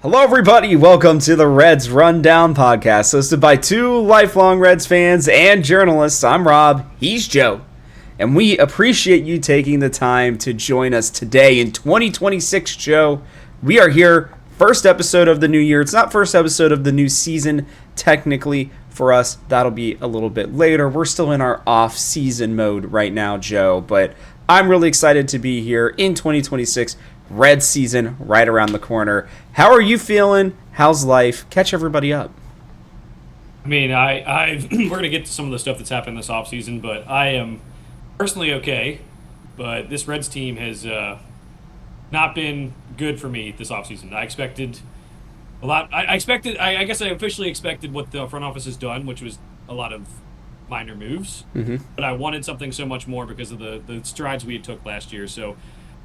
Hello, everybody. Welcome to the Reds Rundown podcast, hosted by two lifelong Reds fans and journalists. I'm Rob. He's Joe. And we appreciate you taking the time to join us today in 2026, Joe. We are here, first episode of the new year. It's not first episode of the new season, technically. For us, that'll be a little bit later. We're still in our off-season mode right now, Joe. But I'm really excited to be here in 2026. Red season right around the corner. How are you feeling? How's life? Catch everybody up. I mean, we're going to get to some of the stuff that's happened this offseason, but I am personally okay. But this Reds team has not been good for me this offseason. I expected a lot. I guess I officially expected what the front office has done, which was a lot of minor moves. Mm-hmm. But I wanted something so much more because of the strides we took last year. So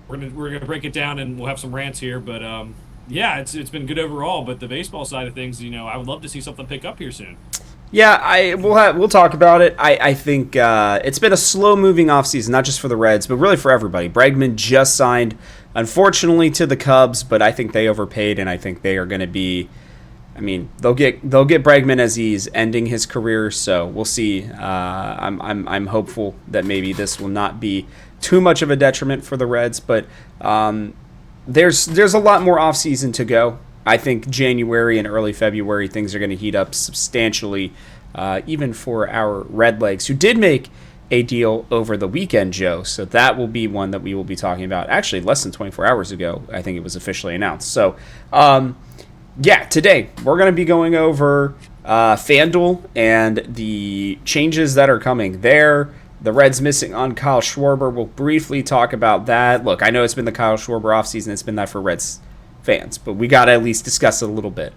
we're gonna break it down, and we'll have some rants here. But yeah, it's been good overall. But the baseball side of things, I would love to see something pick up here soon. Yeah, we'll talk about it. I think it's been a slow-moving offseason, not just for the Reds, but really for everybody. Bregman just signed, unfortunately, to the Cubs, but I think they overpaid, and I think they are going to be. I mean, they'll get Bregman as he's ending his career, so we'll see. I'm hopeful that maybe this will not be too much of a detriment for the Reds, but there's a lot more offseason to go. I think January and early February things are going to heat up substantially, even for our Redlegs, who did make a deal over the weekend, Joe. So that will be one that we will be talking about. Actually, less than 24 hours ago, I think it was officially announced. So, yeah, today we're going to be going over FanDuel and the changes that are coming there. The Reds missing on Kyle Schwarber. We'll briefly talk about that. Look, I know it's been the Kyle Schwarber offseason. It's been that for Reds fans, but we got to at least discuss it a little bit.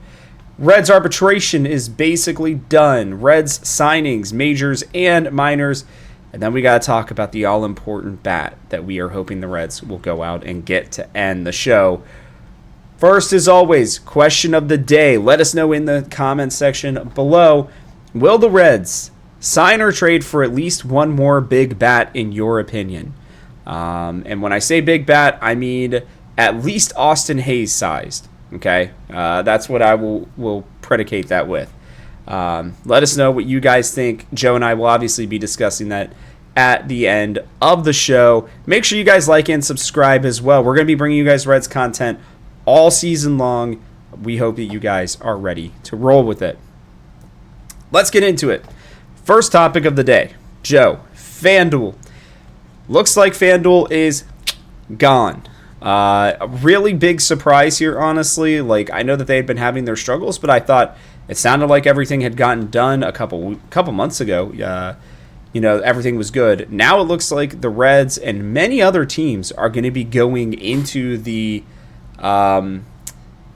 Reds arbitration is basically done. Reds signings, majors and minors. And then we got to talk about the all-important bat that we are hoping the Reds will go out and get to end the show. First, as always, question of the day. Let us know in the comments section below. Will the Reds sign or trade for at least one more big bat in your opinion? And when I say big bat, I mean at least Austin Hayes sized. Okay, that's what I will predicate that with. Let us know what you guys think. Joe and I will obviously be discussing that at the end of the show. Make sure you guys like and subscribe as well. We're going to be bringing you guys Reds content all season long. We hope that you guys are ready to roll with it. Let's get into it. First topic of the day, Joe, FanDuel. Looks like FanDuel is gone. A really big surprise here, honestly. Like, I know that they had been having their struggles, but I thought it sounded like everything had gotten done a couple months ago. Everything was good. Now it looks like the Reds and many other teams are going to be going into the the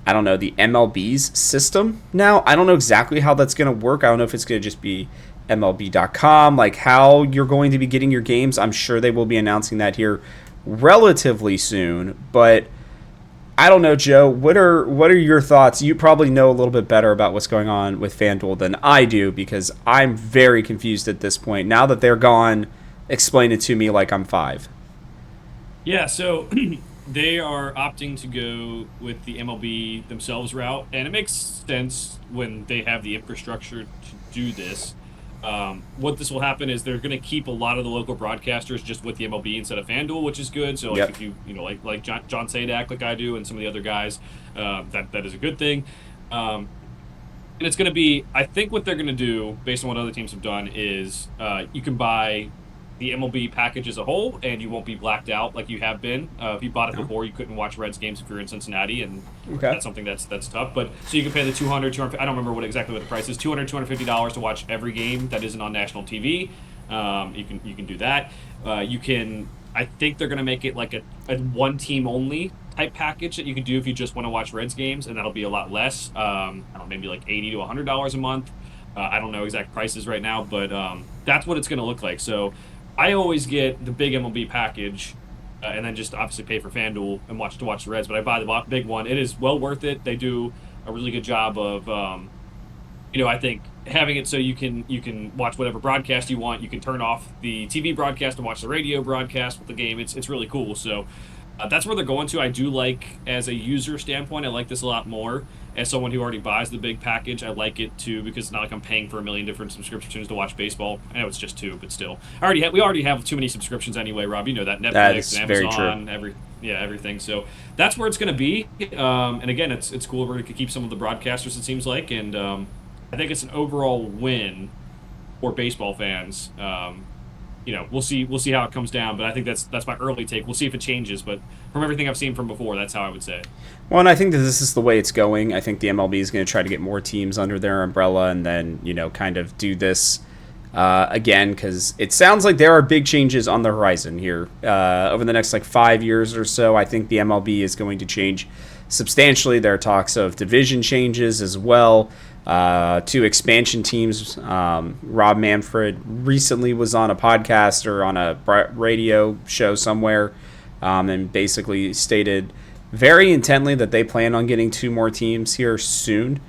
MLB's system now. I don't know exactly how that's going to work. I don't know if it's going to just be MLB.com, like how you're going to be getting your games. I'm sure they will be announcing that here relatively soon, but I don't know, Joe. What are your thoughts? You probably know a little bit better about what's going on with FanDuel than I do, because I'm very confused at this point. Now that they're gone, explain it to me like I'm 5. Yeah, so they are opting to go with the MLB themselves route, and it makes sense when they have the infrastructure to do this. What this will happen is they're going to keep a lot of the local broadcasters just with the MLB instead of FanDuel, which is good. So, like, if you like John Sadak, like I do, and some of the other guys, that is a good thing. And it's going to be, I think what they're going to do, based on what other teams have done, is you can buy the MLB package as a whole, and you won't be blacked out like you have been. If you bought it before, you couldn't watch Reds games if you're in Cincinnati, and that's something that's tough. But so you can pay the $200, I don't remember exactly what the price is, $250 to watch every game that isn't on national TV. You can do that. I think they're going to make it like a one team only type package that you can do if you just want to watch Reds games, and that'll be a lot less. Maybe like $80 to $100 a month. I don't know exact prices right now, but that's what it's going to look like. So I always get the big MLB package, and then just obviously pay for FanDuel and watch the Reds. But I buy the big one. It is well worth it. They do a really good job of, I think having it so you can watch whatever broadcast you want. You can turn off the TV broadcast and watch the radio broadcast with the game. It's really cool. So That's where they're going to. I do like, as a user standpoint, I like this a lot more. As someone who already buys the big package, I like it too because it's not like I'm paying for a million different subscriptions to watch baseball. I know it's just two, but still, we already have too many subscriptions anyway. Rob, you know that That is Netflix, very true. Amazon, everything. So that's where it's going to be. And again, it's cool where we could keep some of the broadcasters. It seems like, and I think it's an overall win for baseball fans. We'll see how it comes down, but I think that's my early take. We'll see if it changes, but from everything I've seen from before, that's how I would say it. Well, and I think that this is the way it's going. I think the MLB is going to try to get more teams under their umbrella and then, kind of do this again, because it sounds like there are big changes on the horizon here. Over the next 5 years or so, I think the MLB is going to change substantially. There are talks of division changes as well. Two expansion teams. Rob Manfred recently was on a podcast or on a radio show somewhere, and basically stated very intently that they plan on getting two more teams here soon.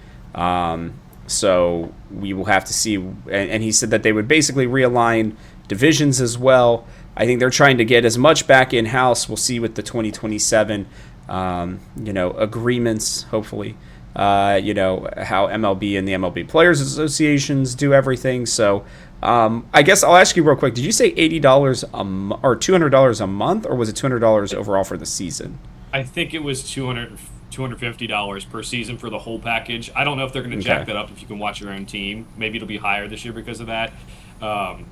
So we will have to see. And he said that they would basically realign divisions as well. I think they're trying to get as much back in house. We'll see with the 2027, agreements, hopefully. How MLB and the MLB Players Associations do everything. So I guess I'll ask you real quick. Did you say $80 or $200 a month, or was it $200 overall for the season? I think it was $250 per season for the whole package. I don't know if they're going to jack that up if you can watch your own team. Maybe it'll be higher this year because of that. And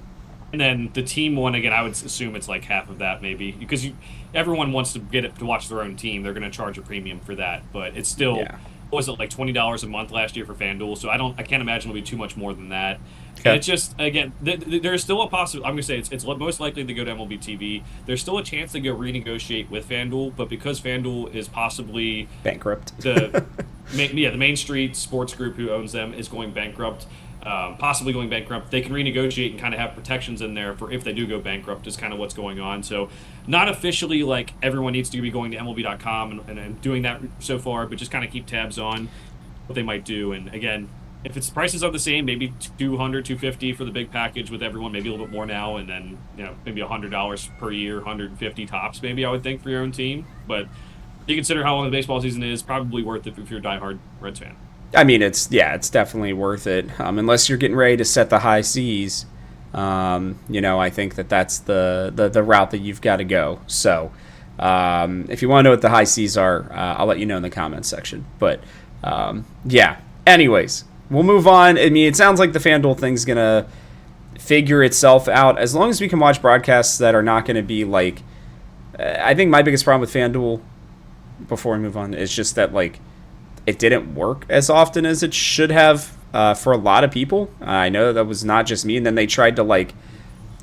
then the team one, again, I would assume it's like half of that maybe, because everyone wants to get it to watch their own team. They're going to charge a premium for that, but it's still. Yeah. Was it like $20 a month last year for FanDuel? So I can't imagine it'll be too much more than that. Okay. And it's just, again, there's still a possibility. I'm going to say it's most likely to go to MLB TV. There's still a chance to go renegotiate with FanDuel, but because FanDuel is possibly bankrupt, the Main Street Sports Group who owns them is going bankrupt. Possibly going bankrupt, they can renegotiate and kind of have protections in there for if they do go bankrupt, is kind of what's going on. So not officially like everyone needs to be going to MLB.com and doing that so far, but just kind of keep tabs on what they might do. And again, if its prices are the same, maybe $200, $250 for the big package with everyone, maybe a little bit more now, and then maybe $100 per year, $150 tops, maybe I would think for your own team. But you consider how long the baseball season is, probably worth it if you're a diehard Reds fan. I mean, it's definitely worth it. Unless you're getting ready to set the high seas, I think that's the route that you've got to go. So, if you want to know what the high seas are, I'll let you know in the comments section. But, anyways, we'll move on. I mean, it sounds like the FanDuel thing's going to figure itself out. As long as we can watch broadcasts that are not going to be like... I think my biggest problem with FanDuel, before we move on, is just that, it didn't work as often as it should have for a lot of people. I know that was not just me. And then they tried to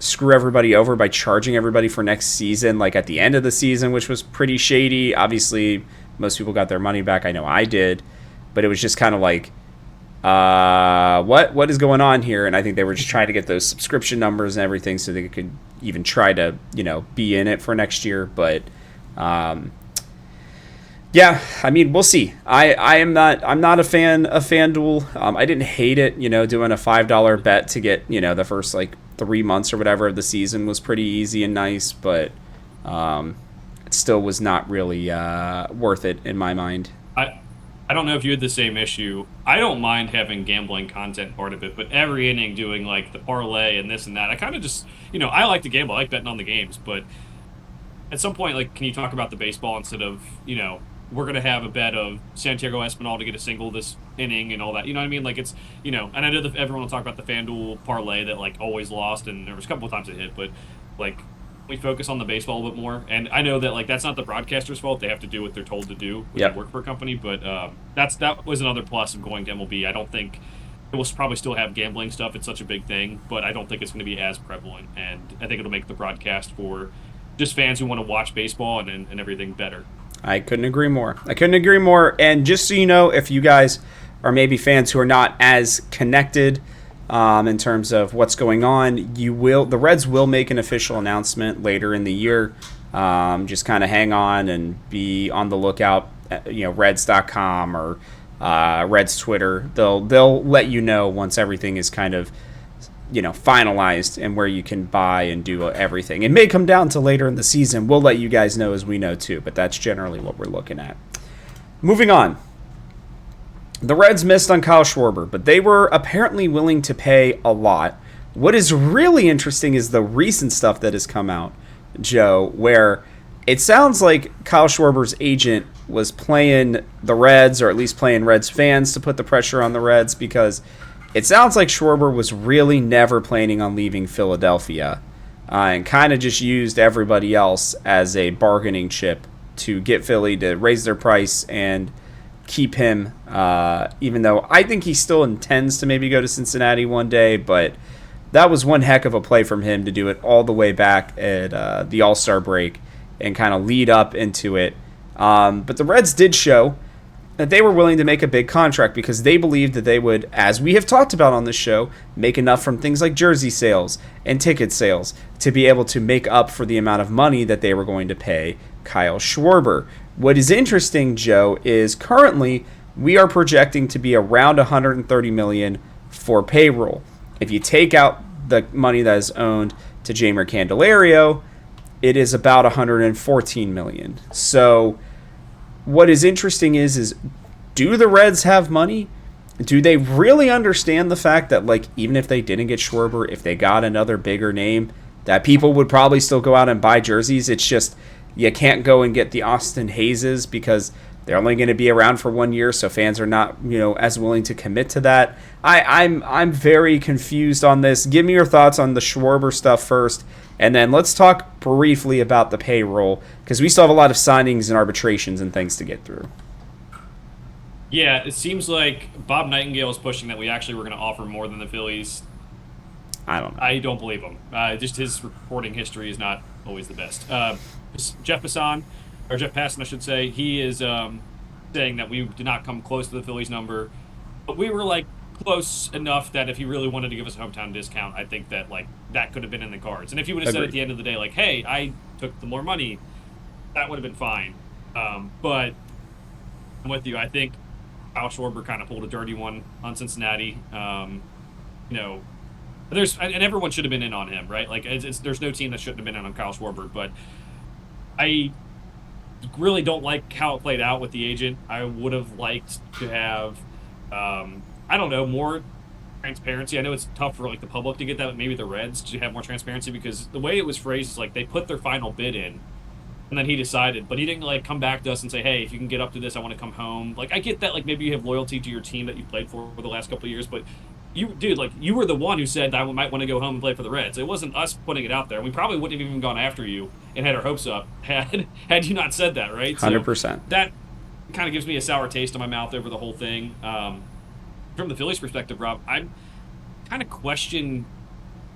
screw everybody over by charging everybody for next season, at the end of the season, which was pretty shady. Obviously, most people got their money back. I know I did. But it was just kind of what is going on here? And I think they were just trying to get those subscription numbers and everything so they could even try to, be in it for next year. But yeah, I mean, we'll see. I'm not a fan of FanDuel. I didn't hate it, doing a $5 bet to get, the first 3 months or whatever of the season was pretty easy and nice, but it still was not really worth it in my mind. I don't know if you had the same issue. I don't mind having gambling content part of it, but every inning doing the parlay and this and that, I kind of just, I like to gamble. I like betting on the games, but at some point, can you talk about the baseball instead of, we're going to have a bet of Santiago Espinal to get a single this inning and all that. You know what I mean? It's, and I know that everyone will talk about the FanDuel parlay that, always lost, and there was a couple of times it hit, but, we focus on the baseball a little bit more. And I know that, that's not the broadcaster's fault. They have to do what they're told to do when they work for a company, but that was another plus of going to MLB. I don't think it will probably still have gambling stuff. It's such a big thing, but I don't think it's going to be as prevalent. And I think it'll make the broadcast for just fans who want to watch baseball and everything better. I couldn't agree more. And just so you know, if you guys are maybe fans who are not as connected in terms of what's going on, the Reds will make an official announcement later in the year. Just kind of hang on and be on the lookout at, Reds.com or Reds Twitter. They'll let you know once everything is kind of finalized and where you can buy and do everything. It may come down to later in the season. We'll let you guys know as we know too, but that's generally what we're looking at. Moving on. The Reds missed on Kyle Schwarber, but they were apparently willing to pay a lot. What is really interesting is the recent stuff that has come out, Joe, where it sounds like Kyle Schwarber's agent was playing the Reds, or at least playing Reds fans to put the pressure on the Reds, because it sounds like Schwarber was really never planning on leaving Philadelphia and kind of just used everybody else as a bargaining chip to get Philly to raise their price and keep him, even though I think he still intends to maybe go to Cincinnati one day, but that was one heck of a play from him to do it all the way back at the All-Star break and kind of lead up into it. But the Reds did show that they were willing to make a big contract because they believed that they would, as we have talked about on this show, make enough from things like jersey sales and ticket sales to be able to make up for the amount of money that they were going to pay Kyle Schwarber. What is interesting, Joe, is currently we are projecting to be around $130 million for payroll. If you take out the money that is owned to Jeimer Candelario, it is about $114 million. So what is interesting is do the Reds have money? Do they really understand the fact that, like, even if they didn't get Schwarber, if they got another bigger name, that people would probably still go out and buy jerseys? It's just you can't go and get the Austin Hayeses because they're only going to be around for 1 year, so fans are not, as willing to commit to that. I'm very confused on this. Give me your thoughts on the Schwarber stuff first, and then let's talk briefly about the payroll, because we still have a lot of signings and arbitrations and things to get through. Yeah, it seems like Bob Nightingale is pushing that we actually were going to offer more than the Phillies. I don't know. I don't believe him. Just his reporting history is not always the best. Jeff Passan, I should say, he is saying that we did not come close to the Phillies number, but we were like close enough that if he really wanted to give us a hometown discount, I think that that could have been in the cards. And if he would have said at the end of the day, like, hey, I took the more money, that would have been fine. But I'm with you. I think Kyle Schwarber kind of pulled a dirty one on Cincinnati. And everyone should have been in on him, right? Like, there's no team that shouldn't have been in on Kyle Schwarber, but I really don't like how it played out with the agent. I would have liked to have, more transparency. I know it's tough for the public to get that, but maybe the Reds to have more transparency, because the way it was phrased is they put their final bid in, and then he decided, but he didn't come back to us and say, hey, if you can get up to this, I want to come home. I get that maybe you have loyalty to your team that you played for the last couple of years, but you were the one who said I might want to go home and play for the Reds. It wasn't us putting it out there. We probably wouldn't have even gone after you and had our hopes up had you not said that, right? 100%. So that kind of gives me a sour taste in my mouth over the whole thing. From the Phillies' perspective, Rob, I'm kind of question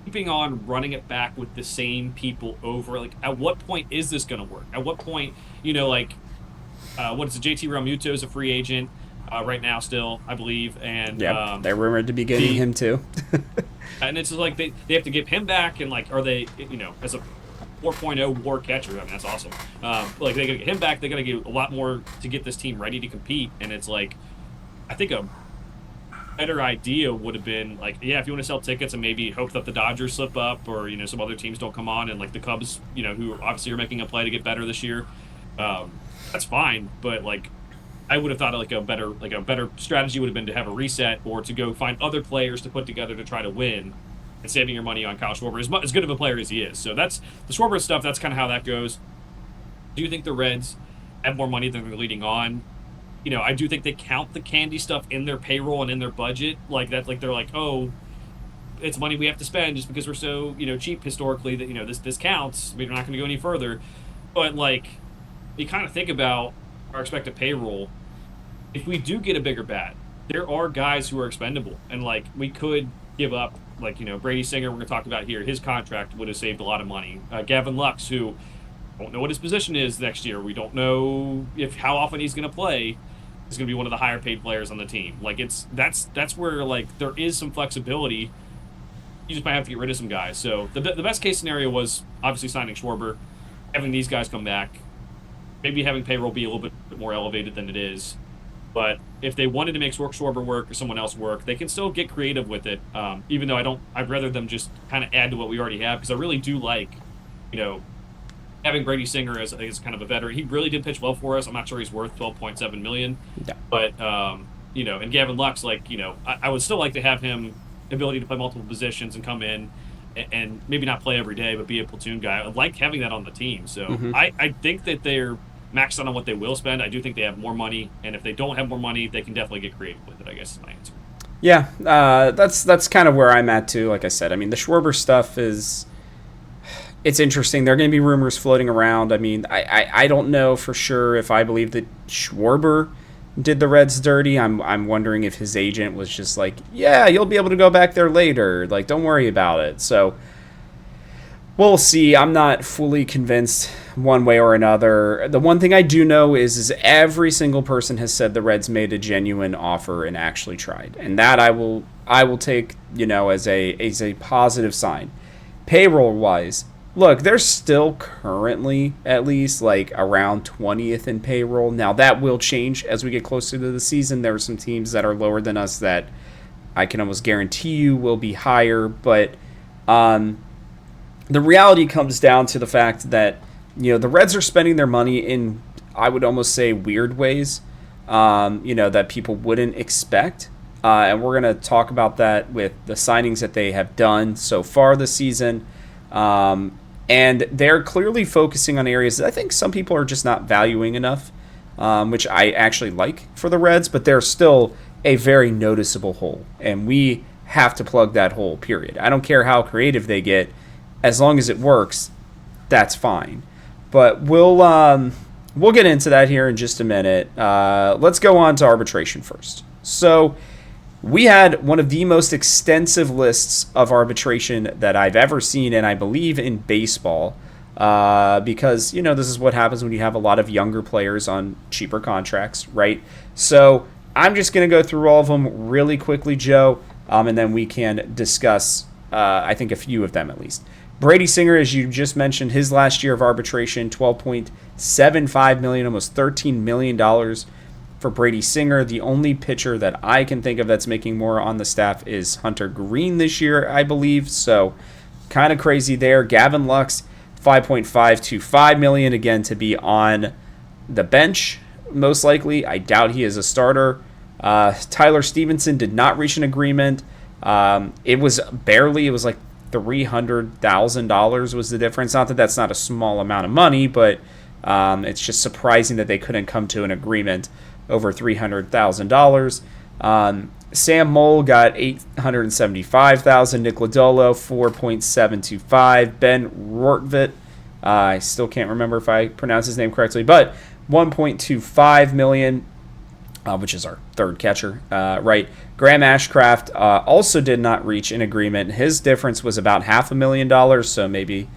keeping on running it back with the same people over. At what point is this going to work? At what point, what is it? JT Realmuto is a free agent right now still, I believe. And they're rumored to be getting him too. And it's just they have to get him back, and are they, as a 4.0 WAR catcher, I mean, that's awesome. They got to get him back. They got to get a lot more to get this team ready to compete. And it's I think a better idea would have been if you want to sell tickets and maybe hope that the Dodgers slip up, or some other teams don't come on, and the Cubs, who obviously are making a play to get better this year, that's fine. But I would have thought a better strategy would have been to have a reset, or to go find other players to put together to try to win, and saving your money on Kyle Schwarber, as good of a player as he is. So that's the Schwarber stuff. That's kind of how that goes. Do you think the Reds have more money than they're leading on? I do think they count the candy stuff in their payroll and in their budget that. They're oh, it's money we have to spend just because we're so cheap historically that this counts. We're not going to go any further. But you kind of think about our expected payroll. If we do get a bigger bat, there are guys who are expendable, and we could give up Brady Singer. We're going to talk about here. His contract would have saved a lot of money. Gavin Lux, who don't know what his position is next year. We don't know how often he's going to play. Is going to be one of the higher paid players on the team. That's where there is some flexibility. You just might have to get rid of some guys. So the best case scenario was obviously signing Schwarber, having these guys come back, maybe having payroll be a little bit more elevated than it is. But if they wanted to make Schwarber work or someone else work, they can still get creative with it. Even though I'd rather them just kind of add to what we already have, because I really do like, you know, having Brady Singer as kind of a veteran. He really did pitch well for us. I'm not sure he's worth 12.7 million, Yeah. but you know, and Gavin Lux, like, you know, I would still like to have him ability to play multiple positions and come in and maybe not play every day, but be a platoon guy. I like having that on the team. So I think that they're maxed out on what they will spend. I do think they have more money, and if they don't have more money, they can definitely get creative with it, I guess is my answer. Yeah, that's kind of where I'm at too. Like I said, I mean, the Schwarber stuff it's interesting. There are going to be rumors floating around. I mean, I don't know for sure if I believe that Schwarber did the Reds dirty. I'm wondering if his agent was just like, yeah, you'll be able to go back there later. Like, don't worry about it. So we'll see. I'm not fully convinced one way or another. The one thing I do know is every single person has said the Reds made a genuine offer and actually tried, and that I will take, you know, as a positive sign. Payroll wise, look, they're still currently at least like around 20th in payroll. Now that will change as we get closer to the season. There are some teams that are lower than us that I can almost guarantee you will be higher, but the reality comes down to the fact that, you know, the Reds are spending their money in, I would almost say, weird ways, you know, that people wouldn't expect. And we're going to talk about that with the signings that they have done so far this season. And they're clearly focusing on areas that I think some people are just not valuing enough, which I actually like for the Reds, but they're still a very noticeable hole. And we have to plug that hole, period. I don't care how creative they get. As long as it works, that's fine. But we'll get into that here in just a minute. Let's go on to arbitration first. So we had one of the most extensive lists of arbitration that I've ever seen, and I believe in baseball, because, you know, this is what happens when you have a lot of younger players on cheaper contracts, right? So I'm just going to go through all of them really quickly, Joe, and then we can discuss, I think, a few of them at least. Brady Singer, as you just mentioned, his last year of arbitration, $12.75 million, almost $13 million for Brady Singer. The only pitcher that I can think of that's making more on the staff is Hunter Green this year, I believe. So kind of crazy there. Gavin Lux, $5.525 million, again, to be on the bench, most likely. I doubt he is a starter. Tyler Stevenson did not reach an agreement. It was like $300,000 was the difference. Not that that's not a small amount of money, but it's just surprising that they couldn't come to an agreement over $300,000. Sam Mole got $875,000. Nick Lodolo, $4.725. Ben Rortvit, I still can't remember if I pronounce his name correctly, but $1.25 million. Which is our third catcher, right? Graham Ashcraft also did not reach an agreement. His difference was about $500,000, so maybe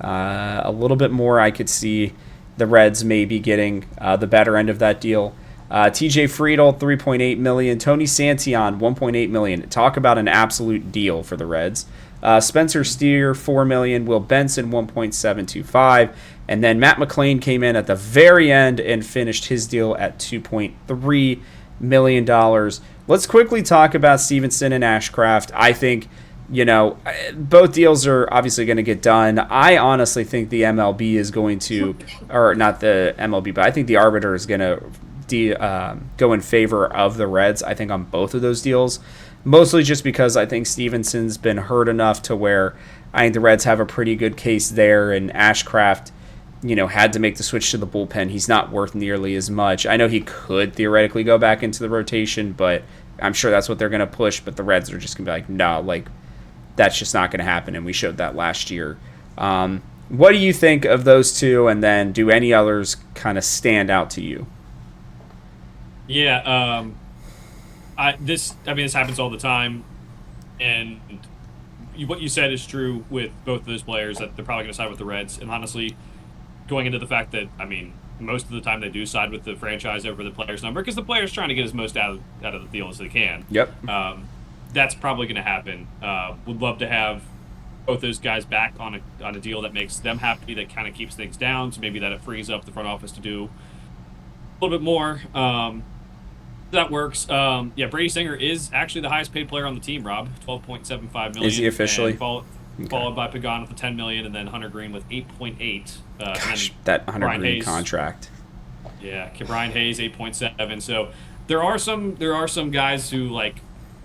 a little bit more. I could see the Reds maybe getting the better end of that deal. TJ Friedel, $3.8 million. Tony Santillan, $1.8 million. Talk about an absolute deal for the Reds. Spencer Steer, $4 million. Will Benson, $1.725. And then Matt McClain came in at the very end and finished his deal at $2.3 million. Let's quickly talk about Stevenson and Ashcraft. I think, you know, both deals are obviously going to get done. I honestly think the MLB is going to, or not the MLB, but I think the arbiter is going to go in favor of the Reds, I think, on both of those deals. Mostly just because I think Stevenson's been hurt enough to where I think the Reds have a pretty good case there, and Ashcraft, you know, had to make the switch to the bullpen. He's not worth nearly as much. I know he could theoretically go back into the rotation, but I'm sure that's what they're going to push. But the Reds are just going to be like, no, like, that's just not going to happen, and we showed that last year. What do you think of those two, and then do any others kind of stand out to you? Yeah, this happens all the time, and what you said is true with both of those players, that they're probably going to side with the Reds. And honestly, going into the fact that, I mean, most of the time they do side with the franchise over the player's number, because the player's trying to get as most out of the deal as they can. Yep. That's probably going to happen. Would love to have both those guys back on a deal that makes them happy, that kind of keeps things down, so maybe that it frees up the front office to do a little bit more. That works. Yeah, Brady Singer is actually the highest paid player on the team. Rob, 12.75 million. Is he officially? And followed by Pagan with the 10 million, and then Hunter Green with 8.8. Gosh, that Hunter Brian Green Hayes, contract. Yeah, Brian Hayes 8.7. So there are some guys who, like,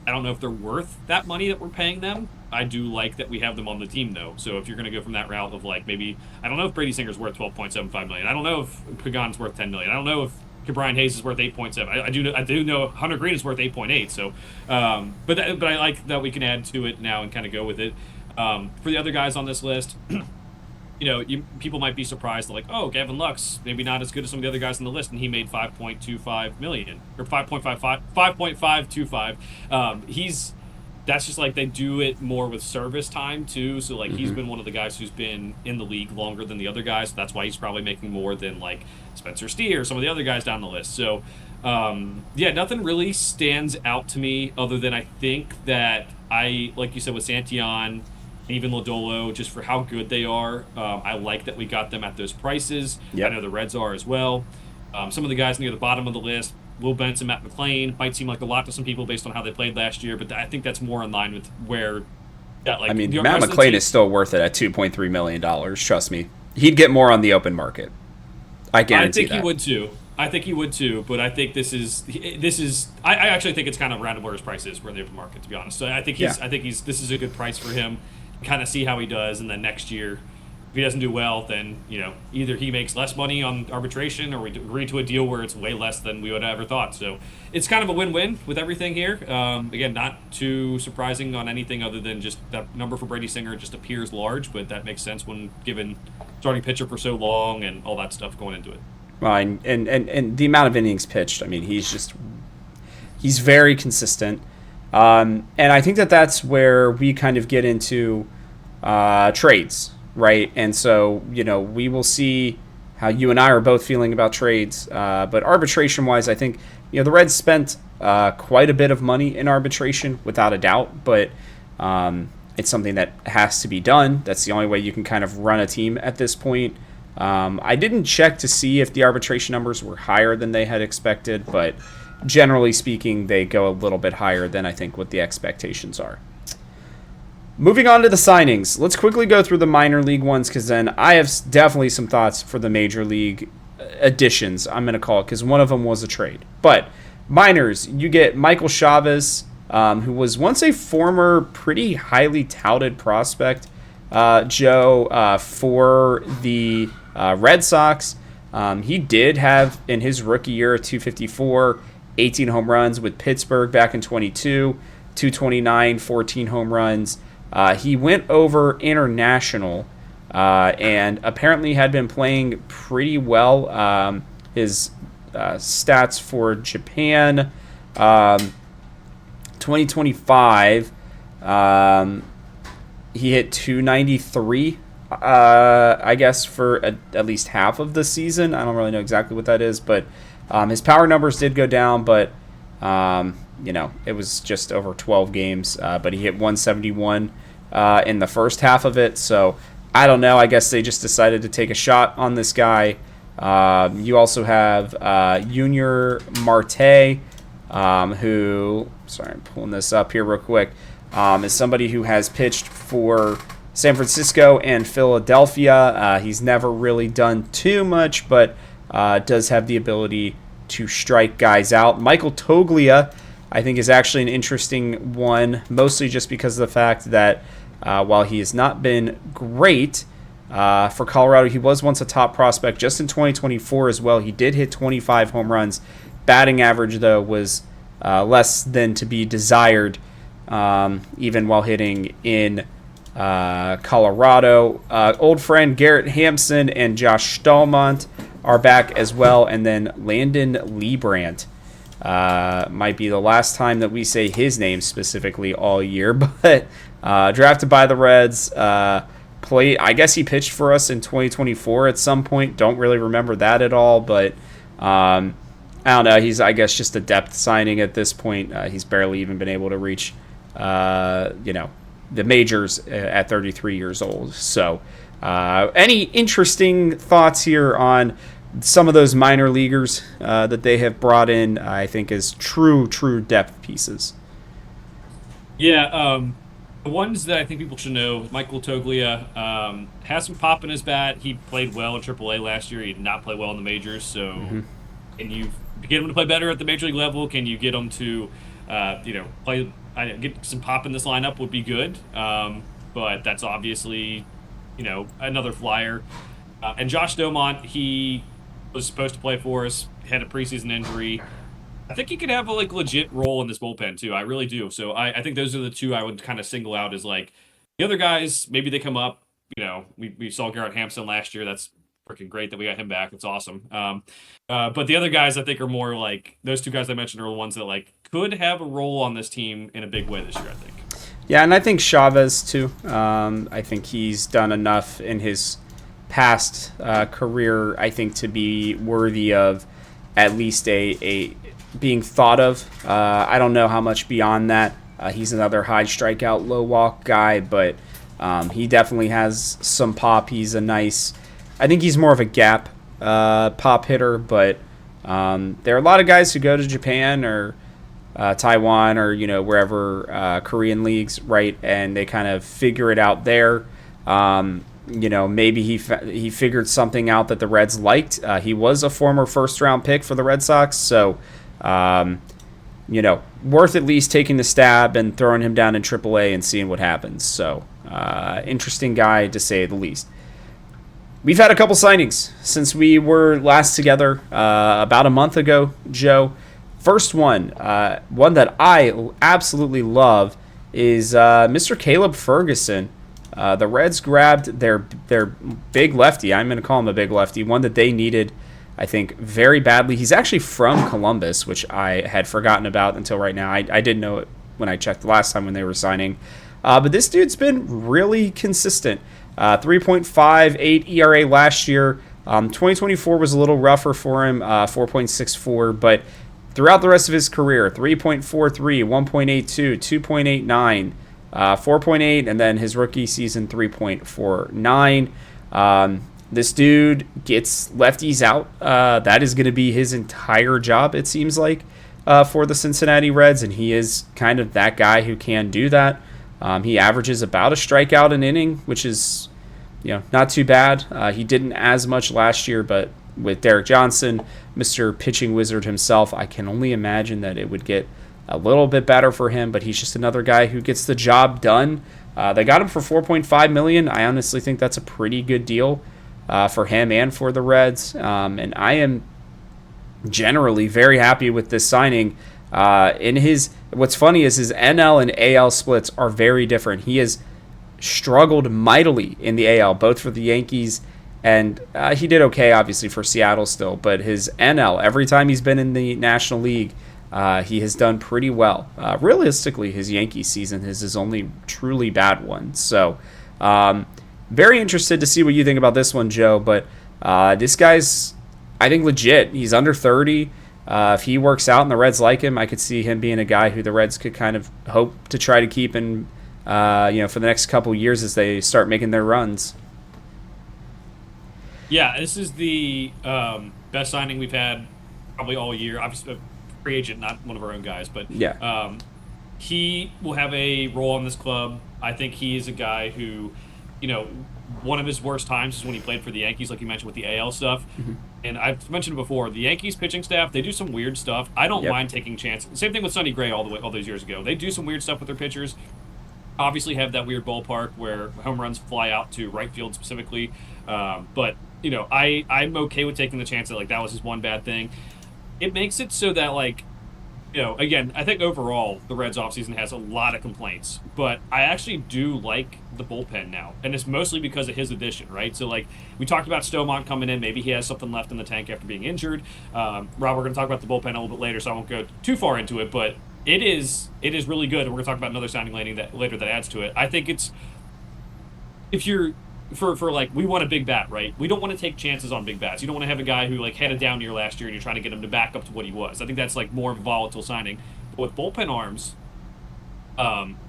I don't know if they're worth that money that we're paying them. I do like that we have them on the team though. So if you're going to go from that route of, like, maybe I don't know if Brady Singer's worth 12.75 million. I don't know if Pagan's worth 10 million. I don't know if Brian Hayes is worth 8.7. I do know Hunter Green is worth 8.8. So, but I like that we can add to it now and kind of go with it. For the other guys on this list, people might be surprised, like, oh, Gavin Lux, maybe not as good as some of the other guys on the list, and he made 5.25 million or 5.525. That's just like they do it more with service time too. So like he's been one of the guys who's been in the league longer than the other guys. So that's why he's probably making more than like Spencer Steer, some of the other guys down the list. So nothing really stands out to me other than I think that like you said with Santillan, even Lodolo, just for how good they are. I like that we got them at those prices. Yep. I know the Reds are as well. Some of the guys near the bottom of the list, Will Benson, Matt McClain, might seem like a lot to some people based on how they played last year, but I think that's more in line with where that, like, Matt McClain is still worth it at $2.3 million. Trust me. He'd get more on the open market. I guarantee that. He would too. I think he would too, but I think this is. I actually think it's kind of around where his price is, where the open market, to be honest. So I think this is a good price for him. Kind of see how he does, and then next year, if he doesn't do well, then either he makes less money on arbitration, or we agree to a deal where it's way less than we would have ever thought. So it's kind of a win-win with everything here. Again, not too surprising on anything other than just that number for Brady Singer just appears large, but that makes sense when given starting pitcher for so long and all that stuff going into it. Well, and the amount of innings pitched, he's very consistent. And I think that's where we kind of get into trades, right? And so, we will see how you and I are both feeling about trades. But arbitration-wise, I think, the Reds spent quite a bit of money in arbitration, without a doubt. But it's something that has to be done. That's the only way you can kind of run a team at this point. I didn't check to see if the arbitration numbers were higher than they had expected, but generally speaking, they go a little bit higher than I think what the expectations are. Moving on to the signings, let's quickly go through the minor league ones, because then I have definitely some thoughts for the major league additions, I'm going to call it, because one of them was a trade. But minors, you get Michael Chavez, who was once a former pretty highly touted prospect, Joe, for the Red Sox. He did have, in his rookie year, a 254, 18 home runs with Pittsburgh back in 22, 229, 14 home runs. He went over international and apparently had been playing pretty well. His stats for Japan, 2025, he hit 293, I guess, for at least half of the season. I don't really know exactly what that is, but his power numbers did go down, but it was just over 12 games. But he hit 171 in the first half of it. So I don't know. I guess they just decided to take a shot on this guy. You also have Junior Marte, who, sorry, I'm pulling this up here real quick, is somebody who has pitched for San Francisco and Philadelphia. He's never really done too much, but does have the ability to strike guys out. Michael Toglia, I think, is actually an interesting one, mostly just because of the fact that while he has not been great for Colorado, he was once a top prospect just in 2024 as well. He did hit 25 home runs. Batting average, though, was less than to be desired, even while hitting in Colorado. Old friend Garrett Hampson and Josh Stallmont are back as well, and then Landon Liebrandt might be the last time that we say his name specifically all year, but drafted by the Reds. I guess he pitched for us in 2024 at some point. Don't really remember that at all, but I don't know. He's, I guess, just a depth signing at this point. He's barely even been able to reach the majors at 33 years old. So any interesting thoughts here on some of those minor leaguers that they have brought in, I think, is true depth pieces. Yeah, the ones that I think people should know, Michael Toglia has some pop in his bat. He played well in AAA last year. He did not play well in the majors. So, can you get him to play better at the major league level? Can you get him to, play? Get some pop in this lineup would be good. But that's obviously, another flyer. And Josh Domont, he was supposed to play for us, had a preseason injury. I think he could have a legit role in this bullpen too. I really do. So I think those are the two I would kind of single out as like the other guys. Maybe they come up. We saw Garrett Hampson last year. That's freaking great that we got him back. It's awesome. But the other guys I think are more like those two guys I mentioned are the ones that like could have a role on this team in a big way this year. I think. Yeah, and I think Chavez too. I think he's done enough in his past career, I think, to be worthy of at least a being thought of. I don't know how much beyond that. He's another high strikeout, low walk guy, but he definitely has some pop. He's I think he's more of a gap pop hitter, but there are a lot of guys who go to Japan or Taiwan or wherever Korean leagues, right, and they kind of figure it out there. Maybe he figured something out that the Reds liked. He was a former first-round pick for the Red Sox, so worth at least taking the stab and throwing him down in AAA and seeing what happens. So, interesting guy to say the least. We've had a couple signings since we were last together about a month ago, Joe. First one that I absolutely love is Mr. Caleb Ferguson. The Reds grabbed their big lefty. I'm going to call him a big lefty, one that they needed, I think, very badly. He's actually from Columbus, which I had forgotten about until right now. I didn't know it when I checked the last time when they were signing. But this dude's been really consistent. 3.58 ERA last year. 2024 was a little rougher for him, 4.64, but throughout the rest of his career, 3.43, 1.82, 2.89, 4.8, and then his rookie season 3.49. This dude gets lefties out. That is going to be his entire job, it seems like, for the Cincinnati Reds, and he is kind of that guy who can do that. He averages about a strikeout an inning, which is not too bad. He didn't as much last year, but with Derek Johnson, Mr. Pitching Wizard himself, I can only imagine that it would get a little bit better for him, but he's just another guy who gets the job done. They got him for $4.5 million. I honestly think that's a pretty good deal for him and for the Reds. And I am generally very happy with this signing. What's funny is his NL and AL splits are very different. He has struggled mightily in the AL, both for the Yankees and he did okay, obviously, for Seattle still. But his NL, every time he's been in the National League, he has done pretty well. Realistically, his Yankees season is his only truly bad one. So, very interested to see what you think about this one, Joe. But this guy's, I think, legit. He's under 30. If he works out and the Reds like him, I could see him being a guy who the Reds could kind of hope to try to keep in, for the next couple years as they start making their runs. Yeah, this is the best signing we've had probably all year. Obviously, a free agent, not one of our own guys, but yeah. He will have a role in this club. I think he is a guy who, one of his worst times is when he played for the Yankees, like you mentioned with the AL stuff. Mm-hmm. And I've mentioned before, the Yankees pitching staff, they do some weird stuff. I don't mind taking chances. Same thing with Sonny Gray all those years ago. They do some weird stuff with their pitchers. Obviously have that weird ballpark where home runs fly out to right field specifically. But I'm okay with taking the chance that that was his one bad thing. It makes it so that again, I think overall the Reds offseason has a lot of complaints, but I actually do like the bullpen now, and it's mostly because of his addition, right? So we talked about Stomont coming in, maybe he has something left in the tank after being injured. Rob, we're going to talk about the bullpen a little bit later, so I won't go too far into it, but it is really good, and we're going to talk about another signing later that adds to it. I think it's, if you're for we want a big bat, right? We don't want to take chances on big bats. You don't want to have a guy who had a down year last year and you're trying to get him to back up to what he was. I think that's more of a volatile signing. But with bullpen arms,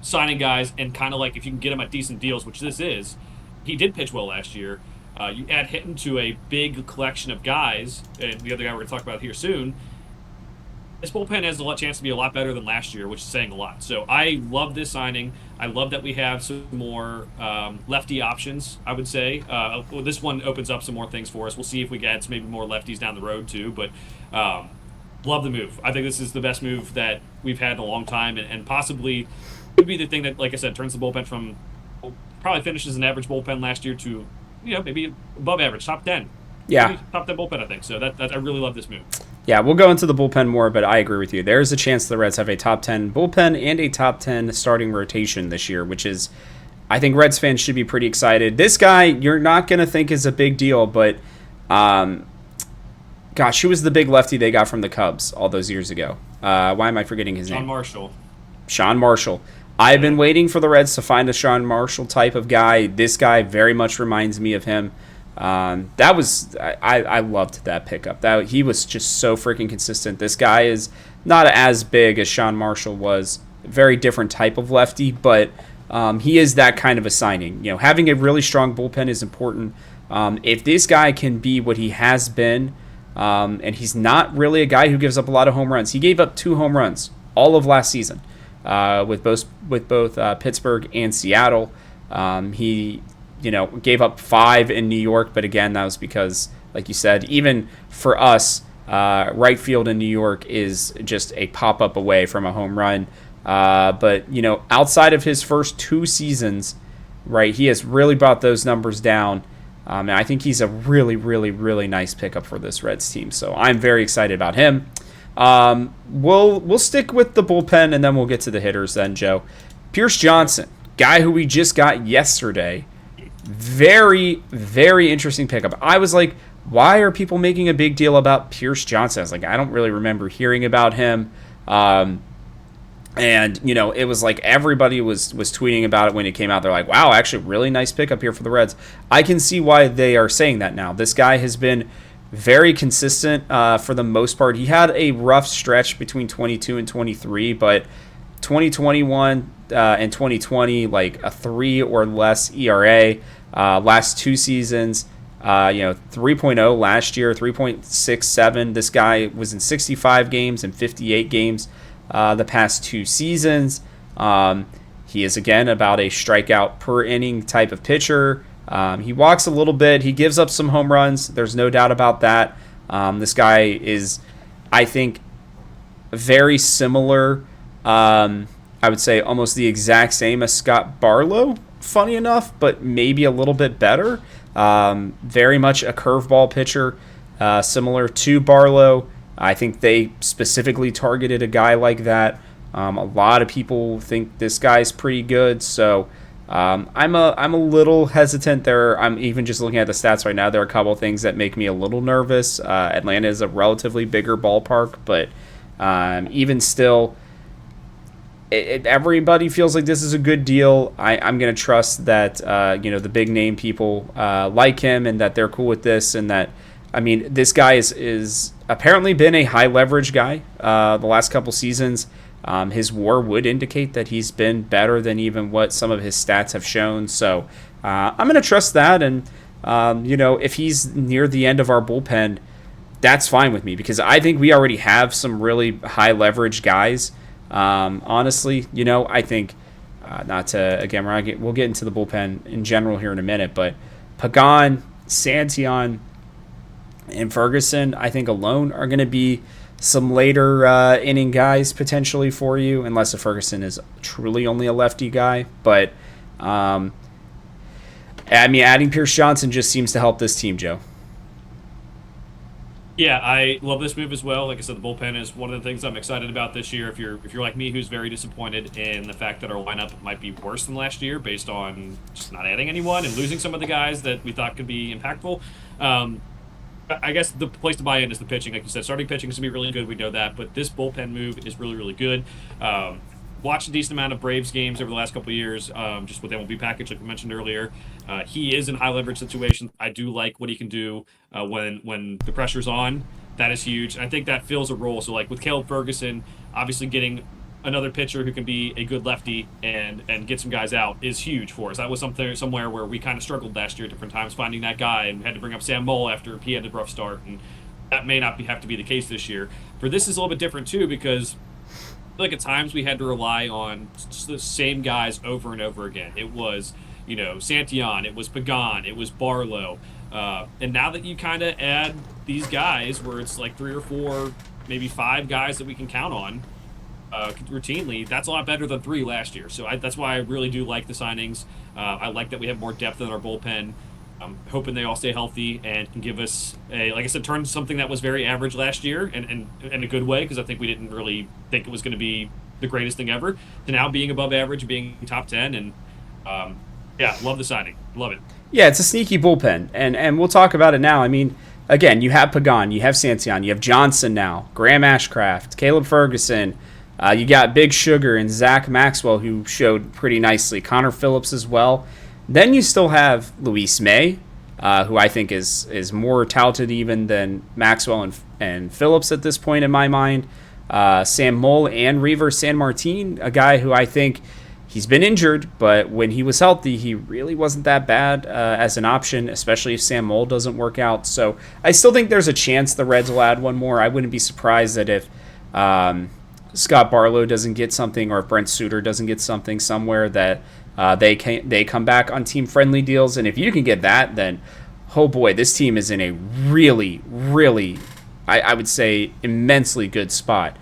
signing guys and kind of if you can get him at decent deals, which this is, he did pitch well last year. You add him to a big collection of guys, and the other guy we're going to talk about here soon. This bullpen has a chance to be a lot better than last year, which is saying a lot. So I love this signing. I love that we have some more lefty options, I would say. Well, this one opens up some more things for us. We'll see if we get maybe more lefties down the road, too. But love the move. I think this is the best move that we've had in a long time, and possibly could be the thing that, like I said, turns the bullpen from probably finishes an average bullpen last year to, maybe above average, top 10. Yeah. Maybe top 10 bullpen, I think. So that I really love this move. Yeah, we'll go into the bullpen more, but I agree with you. There's a chance the Reds have a top 10 bullpen and a top 10 starting rotation this year, which is, I think Reds fans should be pretty excited. This guy, you're not going to think is a big deal, but gosh, who was the big lefty they got from the Cubs all those years ago? Why am I forgetting his name? Sean Marshall. I've been waiting for the Reds to find a Sean Marshall type of guy. This guy very much reminds me of him. I loved that pickup. He was just so freaking consistent. This guy is not as big as Sean Marshall was. Very different type of lefty, but he is that kind of a signing. Having a really strong bullpen is important. If this guy can be what he has been, and he's not really a guy who gives up a lot of home runs. He gave up 2 home runs all of last season, with both Pittsburgh and Seattle. He gave up 5 in New York, but again, that was because, like you said, even for us, right field in New York is just a pop-up away from a home run. But outside of his first 2 seasons, right, he has really brought those numbers down. And I think he's a really, really, really nice pickup for this Reds team. So I'm very excited about him. We'll stick with the bullpen, and then we'll get to the hitters then, Joe. Pierce Johnson, guy who we just got yesterday. Very, very interesting pickup. I was like, why are people making a big deal about Pierce Johnson? I was like, I don't really remember hearing about him. And, it was like everybody was tweeting about it when it came out. They're like, wow, actually really nice pickup here for the Reds. I can see why they are saying that now. This guy has been very consistent for the most part. He had a rough stretch between 22 and 23, but 2021 and 2020, like a 3 or less ERA. Last 2 seasons, 3.0 last year, 3.67. This guy was in 65 games and 58 games the past 2 seasons. He is, again, about a strikeout per inning type of pitcher. He walks a little bit. He gives up some home runs. There's no doubt about that. This guy is, I think, very similar. I would say almost the exact same as Scott Barlow, funny enough, but maybe a little bit better. Very much a curveball pitcher, similar to Barlow. I think they specifically targeted a guy like that. A lot of people think this guy's pretty good, so I'm a little hesitant there. I'm even just looking at the stats right now. There are a couple of things that make me a little nervous. Atlanta is a relatively bigger ballpark, but even still, everybody feels like this is a good deal. I'm going to trust that the big name people like him and that they're cool with this, and that, this guy is apparently been a high leverage guy the last couple seasons. His WAR would indicate that he's been better than even what some of his stats have shown. So I'm going to trust that, and if he's near the end of our bullpen, that's fine with me, because I think we already have some really high leverage guys. Honestly, I think not to, again, we'll get into the bullpen in general here in a minute, but Pagan, Santillan, and Ferguson, I think alone are going to be some later inning guys potentially for you, unless if Ferguson is truly only a lefty guy. But adding Pierce Johnson just seems to help this team, Joe. Yeah, I love this move as well. Like I said, the bullpen is one of the things I'm excited about this year. If you're like me, who's very disappointed in the fact that our lineup might be worse than last year based on just not adding anyone and losing some of the guys that we thought could be impactful. I guess the place to buy in is the pitching. Like you said, starting pitching is going to be really good. We know that. But this bullpen move is really, really good. Watched a decent amount of Braves games over the last couple of years, just with the MLB package, like we mentioned earlier. He is in high leverage situations. I do like what he can do when the pressure's on. That is huge. And I think that fills a role. So, like with Caleb Ferguson, obviously getting another pitcher who can be a good lefty and get some guys out is huge for us. That was somewhere where we kind of struggled last year at different times finding that guy, and had to bring up Sam Mole after he had a rough start, and that may not have to be the case this year. For this is a little bit different too, because I feel like at times we had to rely on the same guys over and over again. It was, Santillan, it was Pagan, it was Barlow. And now that you kind of add these guys where it's like 3 or 4, maybe 5 guys that we can count on routinely, that's a lot better than 3 last year. So that's why I really do like the signings. I like that we have more depth in our bullpen. I'm hoping they all stay healthy and can give us like I said, turn something that was very average last year and in a good way, because I think we didn't really think it was going to be the greatest thing ever, to now being above average, being top 10. And love the signing. Love it. Yeah, it's a sneaky bullpen, and we'll talk about it now. I mean, again, you have Pagan, you have Santillan, you have Johnson now, Graham Ashcraft, Caleb Ferguson. You got Big Sugar and Zach Maxwell, who showed pretty nicely. Connor Phillips as well. Then you still have Luis May, who I think is more talented even than Maxwell and Phillips at this point in my mind. Sam Mole and Reaver San Martin, a guy who I think he's been injured, but when he was healthy, he really wasn't that bad as an option, especially if Sam Mole doesn't work out. So I still think there's a chance the Reds will add one more. I wouldn't be surprised that if Scott Barlow doesn't get something, or if Brent Suter doesn't get something somewhere, that they come back on team-friendly deals. And if you can get that, then, oh boy, this team is in a really, really, I would say, immensely good spot.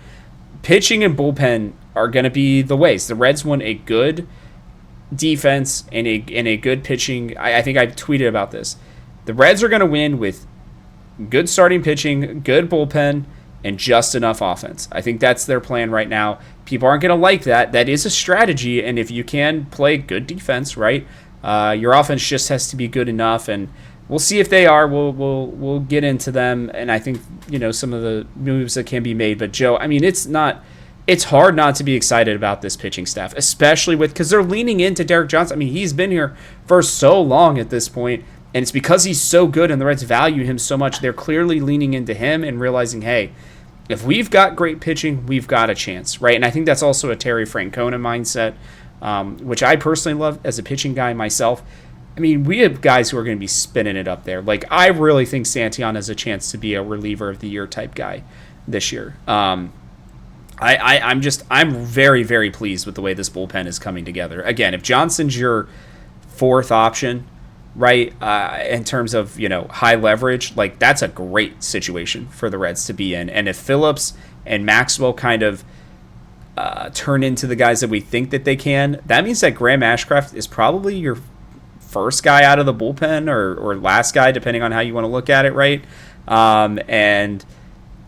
Pitching and bullpen are going to be the ways. The Reds want a good defense and a good pitching. I think I tweeted about this. The Reds are going to win with good starting pitching, good bullpen, and just enough offense. I think that's their plan right now. People aren't going to like that. That is a strategy, and if you can play good defense, right, your offense just has to be good enough, and we'll see if they are. We'll get into them, and I think some of the moves that can be made. But Joe, I mean, it's hard not to be excited about this pitching staff, especially because they're leaning into Derek Johnson. I mean, he's been here for so long at this point, and it's because he's so good and the Reds value him so much. They're clearly leaning into him and realizing, hey, if we've got great pitching, we've got a chance, right? And I think that's also a Terry Francona mindset, which I personally love as a pitching guy myself. I mean, we have guys who are going to be spinning it up there. Like, I really think Santillan has a chance to be a reliever of the year type guy this year. I'm very, very pleased with the way this bullpen is coming together. Again, if Johnson's your 4th option, right, in terms of high leverage, like, that's a great situation for the Reds to be in. And if Phillips and Maxwell kind of turn into the guys that we think that they can, that means that Graham Ashcraft is probably your first guy out of the bullpen, or last guy, depending on how you want to look at it, right? And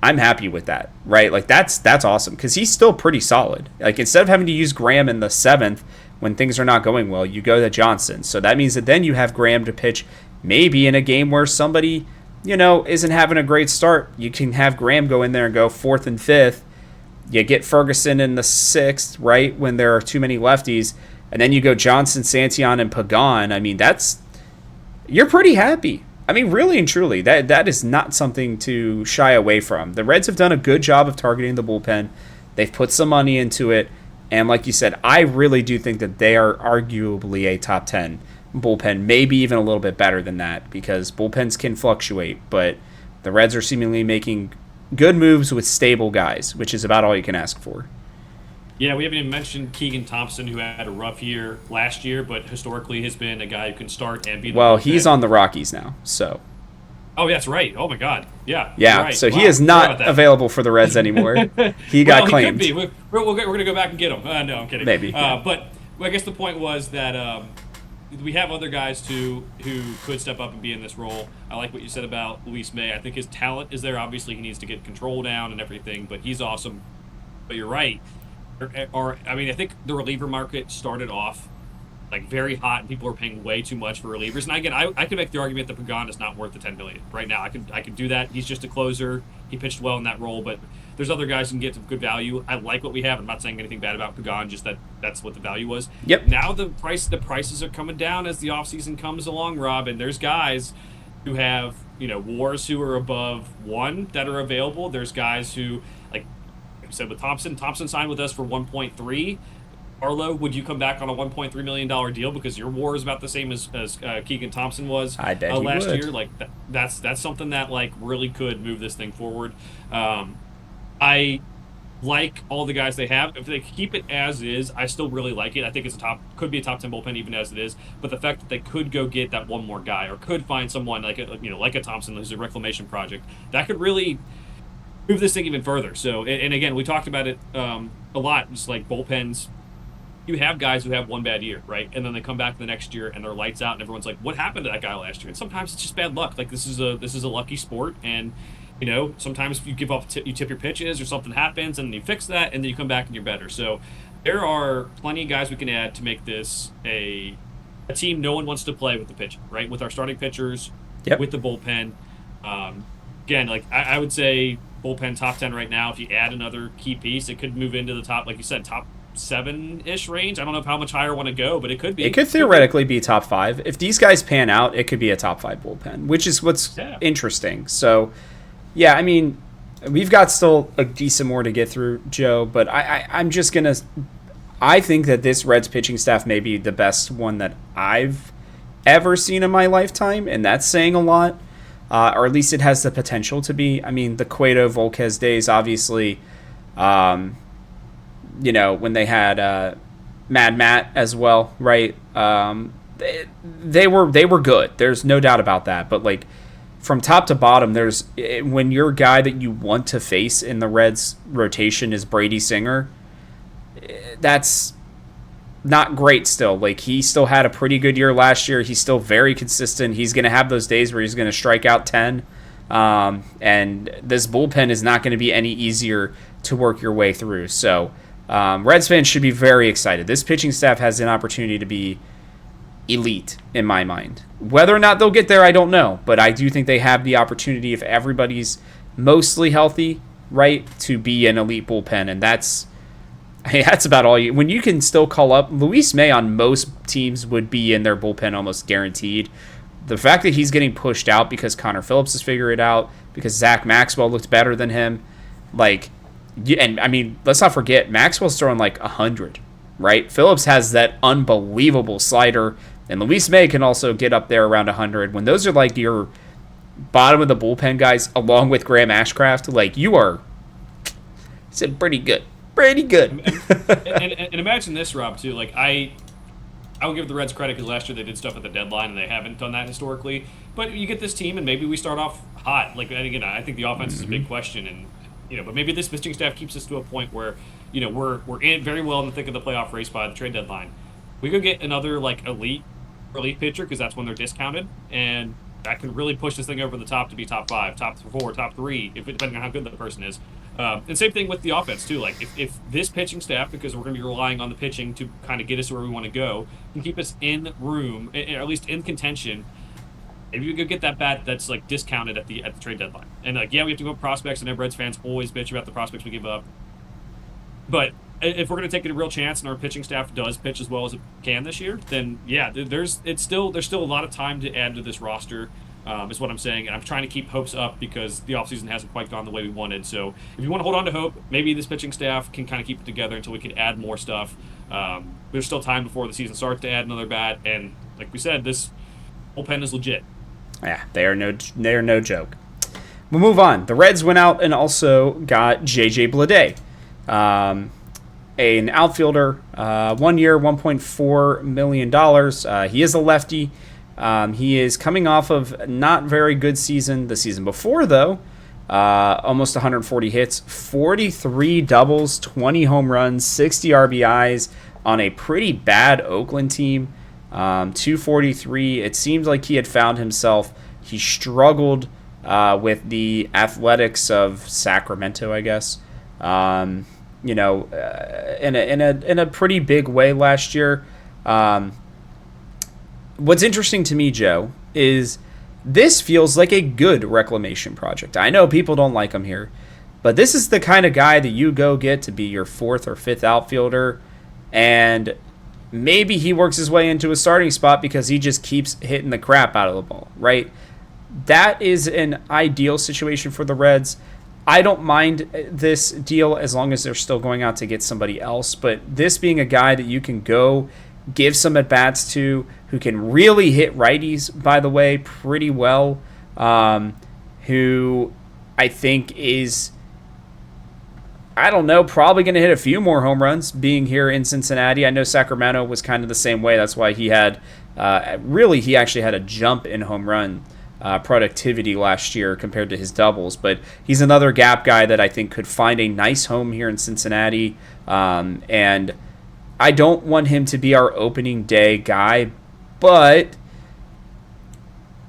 I'm happy with that, right? Like, that's awesome, because he's still pretty solid. Like, instead of having to use Graham in the 7th when things are not going well, you go to Johnson. So that means that then you have Graham to pitch maybe in a game where somebody, isn't having a great start. You can have Graham go in there and go 4th and 5th. You get Ferguson in the 6th, right, when there are too many lefties. And then you go Johnson, Santillan, and Pagan. I mean, you're pretty happy. I mean, really and truly, that is not something to shy away from. The Reds have done a good job of targeting the bullpen. They've put some money into it. And like you said, I really do think that they are arguably a top 10 bullpen, maybe even a little bit better than that, because bullpens can fluctuate. But the Reds are seemingly making good moves with stable guys, which is about all you can ask for. Yeah, we haven't even mentioned Keegan Thompson, who had a rough year last year, but historically has been a guy who can start and be the Well, bullpen. he's on the Rockies now, so. Oh, that's right. Oh, my God. Yeah. Yeah, right. so Wow. he is not available for the Reds anymore. He got claimed. He could be. We're going to go back and get him. No, I'm kidding. Maybe. But I guess the point was that we have other guys, too, who could step up and be in this role. I like what you said about Luis May. I think his talent is there. Obviously, he needs to get control down and everything, but he's awesome. But you're right. I think the reliever market started off like very hot, and people are paying way too much for relievers. And again, I could make the argument that Pagan is not worth the $10 million right now. I could do that. He's just a closer. He pitched well in that role, but there's other guys who can get some good value. I like what we have. I'm not saying anything bad about Pagan, just that's what the value was. Yep. Now the prices are coming down as the offseason comes along, Rob, and there's guys who have WARs who are above 1 that are available. There's guys who like we said with Thompson. Thompson signed with us for 1.3. Arlo, would you come back on a $1.3 million deal because your WAR is about the same as Keegan Thompson was I bet he last would. year? Like that's something that like really could move this thing forward. I like all the guys they have. If they keep it as is, I still really like it. I think it's could be a top 10 bullpen even as it is. But the fact that they could go get that one more guy or could find someone like a Thompson who's a reclamation project that could really move this thing even further. So and again, we talked about it a lot. Just like bullpens. You have guys who have one bad year, right? And then they come back the next year and they're lights out, and everyone's like, "What happened to that guy last year?" And sometimes it's just bad luck. Like this is a lucky sport, and sometimes you give up, you tip your pitches, or something happens, and you fix that, and then you come back and you're better. So there are plenty of guys we can add to make this a team no one wants to play with the pitching, right? With our starting pitchers, with the bullpen. Again, like I would say, bullpen top 10 right now. If you add another key piece, it could move into the top, like you said, top 7-ish range. I don't know how much higher I want to go, but it could be. It could theoretically be top 5. If these guys pan out, it could be a top 5 bullpen, which is what's interesting. So, yeah, I mean, we've got still a decent more to get through, Joe, but I'm just going to... I think that this Reds pitching staff may be the best one that I've ever seen in my lifetime, and that's saying a lot, or at least it has the potential to be. I mean, the Cueto Volquez days, obviously... when they had Mad Matt as well, right? They were good. There's no doubt about that. But like from top to bottom, when your guy that you want to face in the Reds rotation is Brady Singer, that's not great still. Like he still had a pretty good year last year. He's still very consistent. He's going to have those days where he's going to strike out 10. And this bullpen is not going to be any easier to work your way through. So Reds fans should be very excited. This pitching staff has an opportunity to be elite, in my mind. Whether or not they'll get there, I don't know. But I do think they have the opportunity, if everybody's mostly healthy, right, to be an elite bullpen. And that's about all you... When you can still call up... Luis May on most teams would be in their bullpen almost guaranteed. The fact that he's getting pushed out because Connor Phillips has figured it out, because Zach Maxwell looked better than him, and I mean, let's not forget, Maxwell's throwing like 100, right? Phillips has that unbelievable slider, and Luis May can also get up there around 100. When those are like your bottom of the bullpen guys, along with Graham Ashcraft, like you are, said pretty good. Pretty good. and imagine this, Rob, too. Like I will give the Reds credit because last year they did stuff at the deadline and they haven't done that historically. But you get this team and maybe we start off hot. Like again, I think the offense is a big question, and but maybe this pitching staff keeps us to a point where we're in very well in the thick of the playoff race by the trade deadline. We could get another like elite pitcher because that's when they're discounted, and that could really push this thing over the top to be top 5, top 4, top 3, depending on how good the person is. And same thing with the offense too. Like if this pitching staff, because we're going to be relying on the pitching to kind of get us where we want to go, can keep us in room, or at least in contention. Maybe we could get that bat that's like discounted at the trade deadline. And like, yeah, we have to go up prospects, and Reds fans always bitch about the prospects we give up. But if we're going to take a real chance and our pitching staff does pitch as well as it can this year, then yeah, there's still a lot of time to add to this roster. Is what I'm saying, and I'm trying to keep hopes up because the offseason hasn't quite gone the way we wanted. So if you want to hold on to hope, maybe this pitching staff can kind of keep it together until we can add more stuff. There's still time before the season starts to add another bat, and like we said, this bullpen is legit. Yeah, they are no joke. We'll move on. The Reds went out and also got J.J. Bleday, an outfielder, 1 year, $1.4 million. He is a lefty. He is coming off of not very good season the season before, though. Almost 140 hits, 43 doubles, 20 home runs, 60 RBIs on a pretty bad Oakland team. 243. It seemed like he had found himself. He struggled with the Athletics of Sacramento, I guess. In a pretty big way last year. What's interesting to me, Joe, is this feels like a good reclamation project. I know people don't like him here, but this is the kind of guy that you go get to be your 4th or 5th outfielder, and maybe he works his way into a starting spot because he just keeps hitting the crap out of the ball, right? That is an ideal situation for the Reds. I don't mind this deal as long as they're still going out to get somebody else. But this being a guy that you can go give some at-bats to, who can really hit righties, by the way, pretty well, who I think is, I don't know, probably going to hit a few more home runs being here in Cincinnati. I know Sacramento was kind of the same way. That's why he had, he actually had a jump in home run productivity last year compared to his doubles. But he's another gap guy that I think could find a nice home here in Cincinnati. And I don't want him to be our opening day guy, but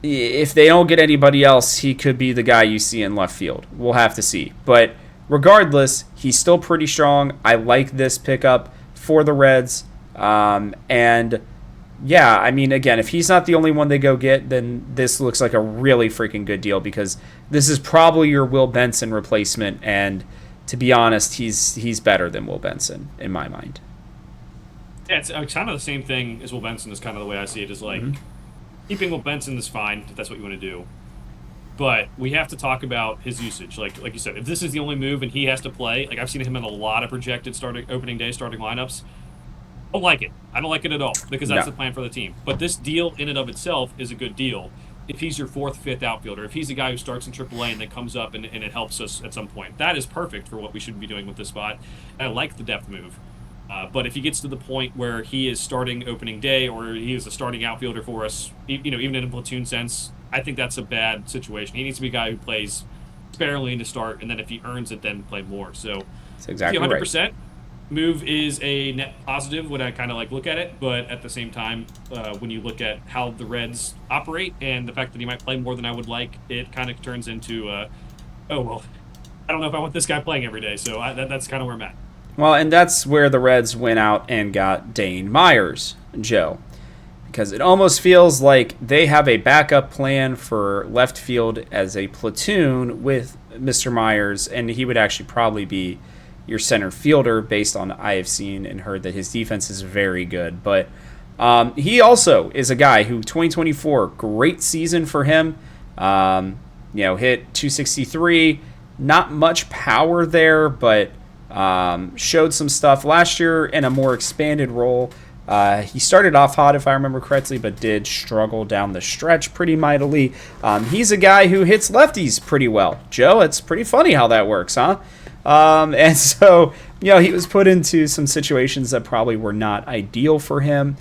if they don't get anybody else, he could be the guy you see in left field. We'll have to see. But regardless, he's still pretty strong. I like this pickup for the Reds. And yeah, I mean, again, if he's not the only one they go get, then this looks like a really freaking good deal, because this is probably your Will Benson replacement. And to be honest, he's better than Will Benson in my mind. Yeah, it's kind of the same thing as Will Benson is kind of the way I see it, is like, keeping Will Benson is fine if that's what you want to do. But we have to talk about his usage. Like you said, if this is the only move and he has to play, like I've seen him in a lot of projected opening day starting lineups. I don't like it. I don't like it at all, because that's the plan for the team. But this deal in and of itself is a good deal. If he's your fourth, fifth outfielder, if he's a guy who starts in AAA and then comes up and it helps us at some point, that is perfect for what we should be doing with this spot. And I like the depth move. But if he gets to the point where he is starting opening day, or he is a starting outfielder for us, even in a platoon sense, I think that's a bad situation. He needs to be a guy who plays sparingly to start, and then if he earns it, then play more. So that's exactly 100%. Right. Move is a net positive when I kind of look at it, but at the same time, when you look at how the Reds operate and the fact that he might play more than I would like, it kind of turns into, I don't know if I want this guy playing every day. So that's kind of where I'm at. Well, and that's where the Reds went out and got Dane Myers, Joe, because it almost feels like they have a backup plan for left field as a platoon with Mr. Myers, and he would actually probably be your center fielder based on I have seen and heard that his defense is very good. But he also is a guy who 2024, great season for him, hit 263, not much power there, but showed some stuff last year in a more expanded role. He started off hot, if I remember correctly, but did struggle down the stretch pretty mightily. He's a guy who hits lefties pretty well. Joe, it's pretty funny how that works, huh? And so, he was put into some situations that probably were not ideal for him.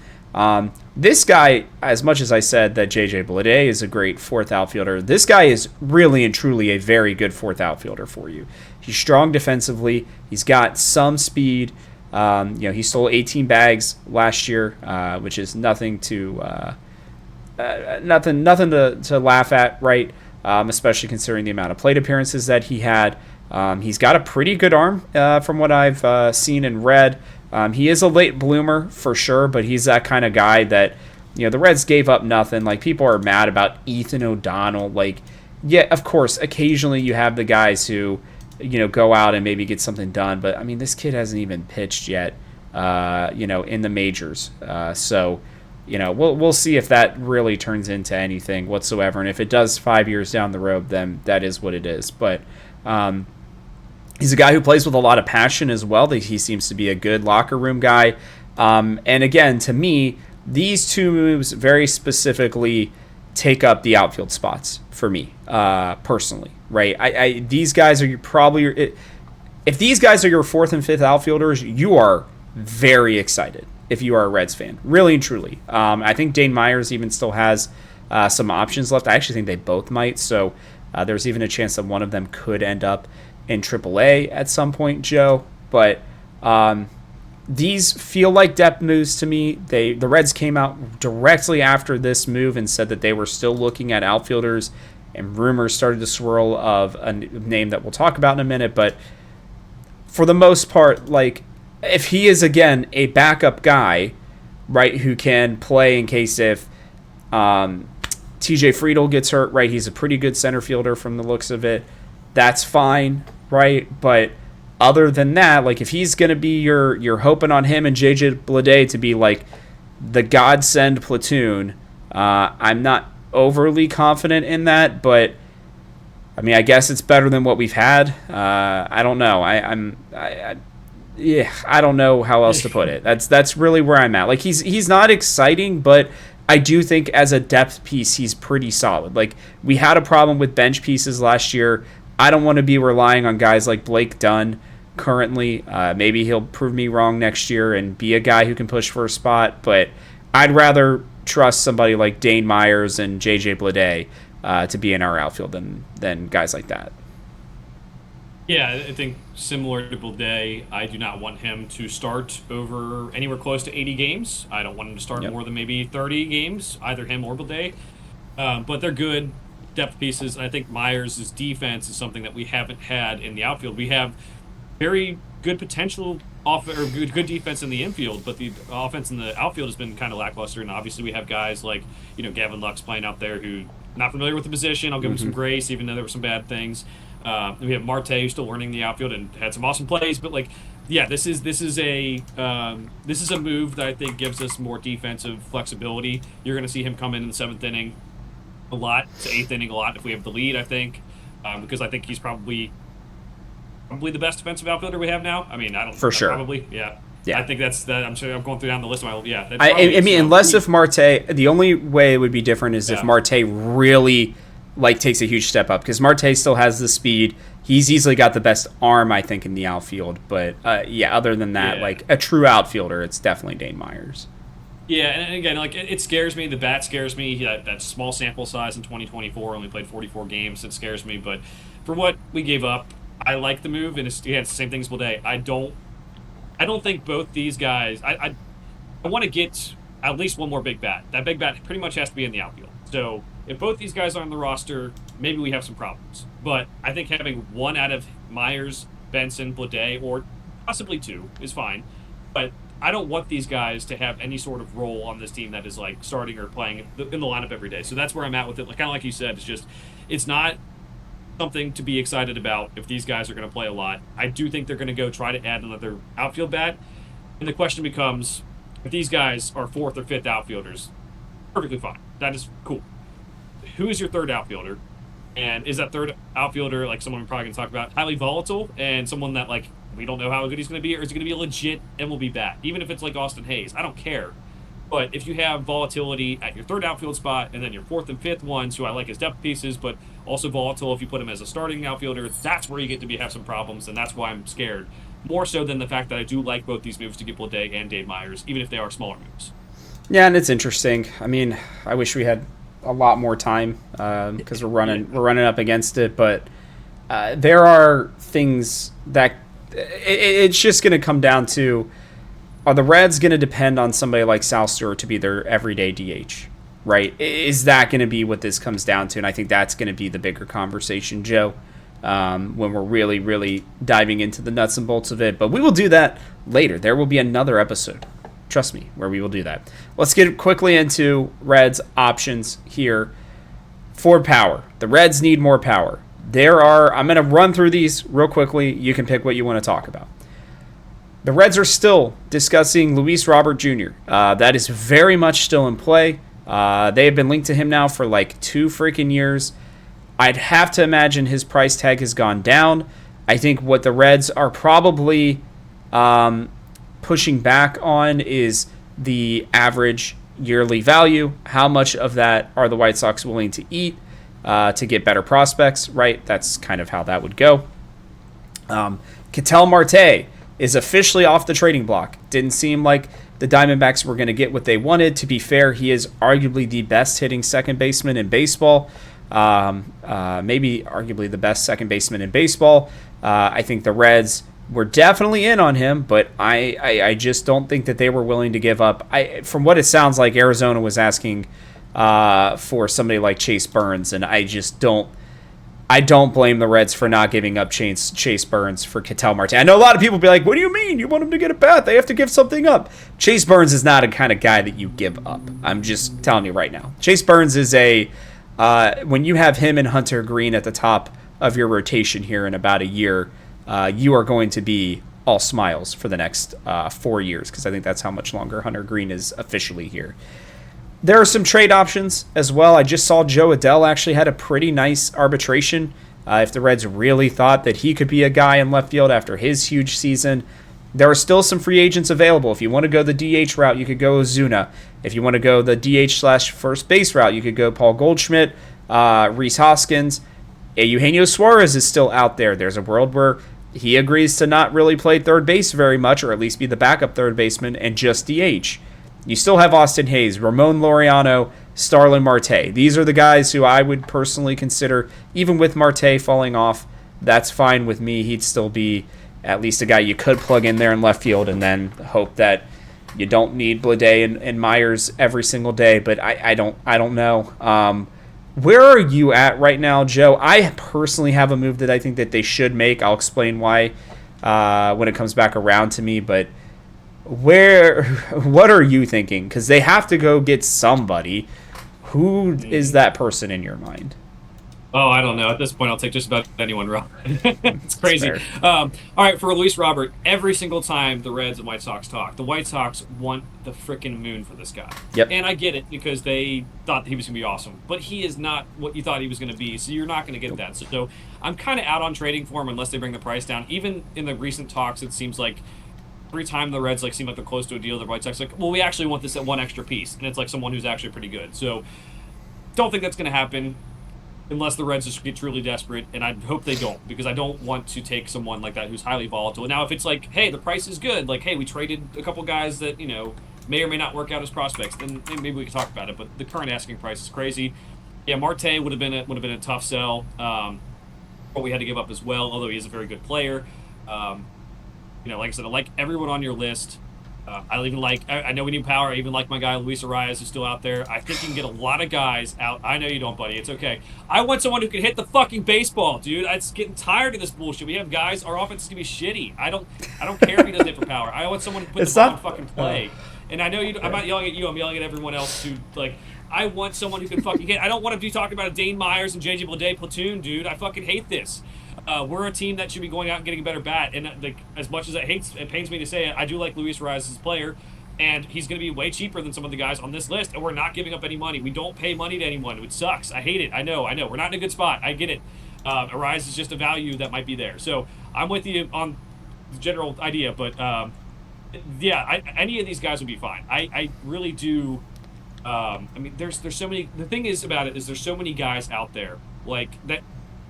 This guy, as much as I said that JJ Bleday is a great fourth outfielder, this guy is really and truly a very good fourth outfielder for you. He's strong defensively. He's got some speed. He stole 18 bags last year, which is nothing to laugh at, right? Especially considering the amount of plate appearances that he had. He's got a pretty good arm from what I've seen and read. He is a late bloomer for sure, but he's that kind of guy that, the Reds gave up nothing. Like, people are mad about Ethan O'Donnell. Like, yeah, of course, occasionally you have the guys who, go out and maybe get something done. But, I mean, this kid hasn't even pitched yet, in the majors. So, we'll see if that really turns into anything whatsoever. And if it does 5 years down the road, then that is what it is. But he's a guy who plays with a lot of passion as well. He seems to be a good locker room guy. And again, to me, these two moves very specifically take up the outfield spots for me, personally, right? These guys are probably, if these guys are your fourth and fifth outfielders, you are very excited if you are a Reds fan, really and truly. I think Dane Myers even still has some options left. I actually think they both might. So there's even a chance that one of them could end up in AAA at some point, Joe. But these feel like depth moves to me. The Reds came out directly after this move and said that they were still looking at outfielders, and rumors started to swirl of a name that we'll talk about in a minute. But for the most part, like, if he is, again, a backup guy, right, who can play in case if TJ Friedel gets hurt, right, he's a pretty good center fielder from the looks of it, that's fine, right? But other than that, like, if he's going to be you're hoping on him and JJ Bleday to be like the godsend platoon, I'm not overly confident in that. But I mean, I guess it's better than what we've had. I don't know. Yeah, I don't know how else to put it. That's really where I'm at. Like, he's not exciting, but I do think as a depth piece, he's pretty solid. Like, we had a problem with bench pieces last year. I don't want to be relying on guys like Blake Dunn currently. Maybe he'll prove me wrong next year and be a guy who can push for a spot, but I'd rather trust somebody like Dane Myers and J.J. Bleday to be in our outfield than guys like that. Yeah, I think similar to Bleday, I do not want him to start over anywhere close to 80 games. I don't want him to start more than maybe 30 games, either him or Bleday. But they're good depth pieces. I think Myers' defense is something that we haven't had in the outfield. We have very good potential good defense in the infield, but the offense in the outfield has been kind of lackluster. And obviously, we have guys like Gavin Lux playing out there who not familiar with the position. I'll give him some grace, even though there were some bad things. We have Marte who's still learning the outfield and had some awesome plays, but this is a move that I think gives us more defensive flexibility. You're going to see him come in the 7th inning a lot, to 8th inning a lot if we have the lead. I think because I think he's probably the best defensive outfielder we have now. I mean, I don't for sure probably I think that's that. I'm sure I'm going through down the list. I mean, unless if Marte, the only way it would be different is if Marte really takes a huge step up, because Marte still has the speed. He's easily got the best arm, I think, in the outfield. But other than that, like a true outfielder, it's definitely Dane Myers. Yeah, and again, it scares me. The bat scares me. That small sample size in 2024, only played 44 games. It scares me. But for what we gave up, I like the move, and it's the same thing as Bleday. I don't think both these guys. I want to get at least one more big bat. That big bat pretty much has to be in the outfield. So if both these guys are on the roster, maybe we have some problems. But I think having one out of Myers, Benson, Bleday, or possibly two is fine. But I don't want these guys to have any sort of role on this team that is like starting or playing in the lineup every day. So that's where I'm at with it. Kind of like you said, it's not something to be excited about if these guys are going to play a lot. I do think they're going to go try to add another outfield bat. And the question becomes, if these guys are 4th or 5th outfielders, perfectly fine. That is cool. Who is your 3rd outfielder? And is that 3rd outfielder, like someone we're probably going to talk about, highly volatile and someone that we don't know how good he's going to be, or is it going to be a legit MLB bat? Even if it's like Austin Hayes, I don't care. But if you have volatility at your 3rd outfield spot and then your 4th and 5th ones, who I like as depth pieces, but also volatile if you put him as a starting outfielder, that's where you get to have some problems, and that's why I'm scared. More so than the fact that I do like both these moves to get Bleday and Dave Myers, even if they are smaller moves. Yeah, and it's interesting. I mean, I wish we had a lot more time because we're running up against it, but there are things that it's just going to come down to: are the Reds going to depend on somebody like Sal Stewart to be their everyday DH? Right? Is that going to be what this comes down to? And I think that's going to be the bigger conversation, Joe, when we're really, really diving into the nuts and bolts of it. But we will do that later. There will be another episode, trust me, where we will do that. Let's get quickly into Reds options here. For power. The Reds need more power. I'm going to run through these real quickly. You can pick what you want to talk about. The Reds are still discussing Luis Robert Jr. That is very much still in play. They have been linked to him now for 2 freaking years. I'd have to imagine his price tag has gone down. I think what the Reds are probably pushing back on is the average yearly value. How much of that are the White Sox willing to eat to get better prospects, right? That's kind of how that would go. Ketel Marte is officially off the trading block. Didn't seem like the Diamondbacks were going to get what they wanted. To be fair, he is arguably the best hitting second baseman in baseball. Maybe arguably the best second baseman in baseball. I think the Reds were definitely in on him, but I just don't think that they were willing to give up. From what it sounds like, Arizona was asking for somebody like Chase Burns, and I don't blame the Reds for not giving up Chase Burns for Ketel Marte. I know a lot of people will be like, what do you mean? You want him to get a bat? They have to give something up. Chase Burns is not a kind of guy that you give up. I'm just telling you right now. Chase Burns is when you have him and Hunter Green at the top of your rotation here in about a year, you are going to be all smiles for the next 4 years, because I think that's how much longer Hunter Green is officially here. There are some trade options as well. I just saw Joe Adell actually had a pretty nice arbitration If the Reds really thought that he could be a guy in left field after his huge season, there are still some free agents available. If you want to go the DH route, you could go Ozuna. If you want to go the DH/first base route, you could go Paul Goldschmidt, Rhys Hoskins. Eugenio Suarez is still out there. There's a world where he agrees to not really play third base very much, or at least be the backup third baseman and just DH. You still have Austin Hayes, Ramon Laureano, Starlin Marte. These are the guys who I would personally consider, even with Marte falling off, that's fine with me. He'd still be at least a guy you could plug in there in left field and then hope that you don't need Bleday and Myers every single day. But I don't know. Where are you at right now, Joe? I personally have a move that I think that they should make. I'll explain why when it comes back around to me. But what are you thinking? Because they have to go get somebody. Who is that person in your mind? Oh, I don't know. At this point, I'll take just about anyone, Rob. It's crazy. All right, for Luis Robert, every single time the Reds and White Sox talk, the White Sox want the freaking moon for this guy. Yep. And I get it because they thought he was going to be awesome. But he is not what you thought he was going to be, so you're not going to get that. So I'm kind of out on trading for him unless they bring the price down. Even in the recent talks, it seems like every time the Reds seem like they're close to a deal, the White Sox well, we actually want this at one extra piece. And it's like someone who's actually pretty good. So don't think that's going to happen. Unless the Reds just get truly desperate, and I hope they don't, because I don't want to take someone like that who's highly volatile. Now, if it's like, hey, the price is good, like, hey, we traded a couple guys that, may or may not work out as prospects, then maybe we can talk about it. But the current asking price is crazy. Yeah, Marte would have been a tough sell. What we had to give up as well, although he is a very good player. Like I said, I like everyone on your list. I know we need power. I even like my guy Luis Arias, who's still out there. I think you can get a lot of guys out. I know you don't, buddy. It's okay. I want someone who can hit the fucking baseball, dude. I'm getting tired of this bullshit. We have guys. Our offense is gonna be shitty. I don't care if he doesn't hit for power. I want someone who puts the ball in fucking play. And I know you. I'm not yelling at you. I'm yelling at everyone else who I want someone who can fucking hit. I don't want to be talking about a Dane Myers and JJ Bleday platoon, dude. I fucking hate this. We're a team that should be going out and getting a better bat. And as much as it pains me to say it, I do like Luis Arias as a player. And he's going to be way cheaper than some of the guys on this list. And we're not giving up any money. We don't pay money to anyone. It sucks. I hate it. I know. We're not in a good spot. I get it. Arias is just a value that might be there. So I'm with you on the general idea. But, any of these guys would be fine. I really do. There's so many. The thing is about it is there's so many guys out there that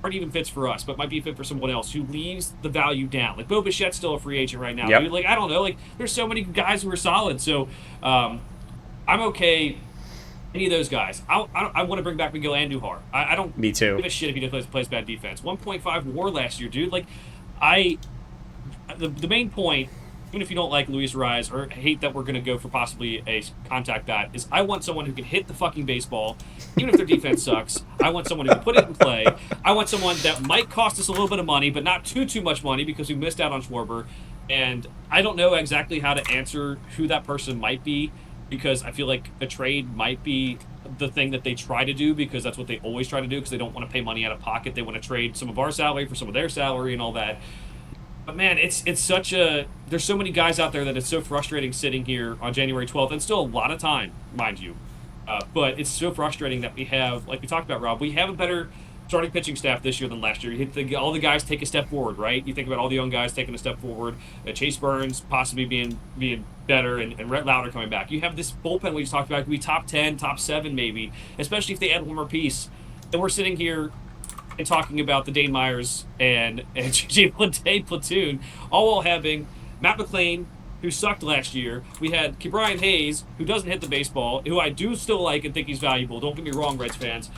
aren't even fits for us, but might be fit for someone else who leaves the value down. Like Bo Bichette's still a free agent right now. Yep. Dude, I don't know. There's so many guys who are solid. So I'm okay. Any of those guys. I want to bring back Miguel Andujar. I don't. Me too. Give a shit if he plays bad defense. 1.5 WAR last year, dude. The main point, even if you don't like Luis Arias or hate that we're going to go for possibly a contact bat, is I want someone who can hit the fucking baseball, even if their defense sucks. I want someone who can put it in play. I want someone that might cost us a little bit of money, but not too much money because we missed out on Schwarber. And I don't know exactly how to answer who that person might be because I feel like a trade might be the thing that they try to do because that's what they always try to do because they don't want to pay money out of pocket. They want to trade some of our salary for some of their salary and all that. But man, it's such a. There's so many guys out there that it's so frustrating sitting here on January 12th, and still a lot of time, mind you. But it's so frustrating that we have, like we talked about, Rob, we have a better starting pitching staff this year than last year. All the guys take a step forward, right? You think about all the young guys taking a step forward. Chase Burns possibly being better, and Rhett Lauder coming back. You have this bullpen we just talked about. It could be top 10, top 7 maybe, especially if they add one more piece. And we're sitting here and talking about the Dane Myers and JJ Bleday platoon, all while having Matt McClain, who sucked last year. We had Ke'Bryan Hayes, who doesn't hit the baseball, who I do still like and think he's valuable. Don't get me wrong, Reds fans.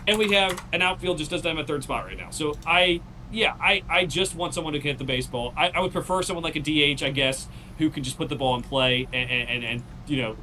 And we have an outfield just doesn't have a third spot right now. So I just want someone who can hit the baseball. I would prefer someone like a DH, I guess, who can just put the ball in play and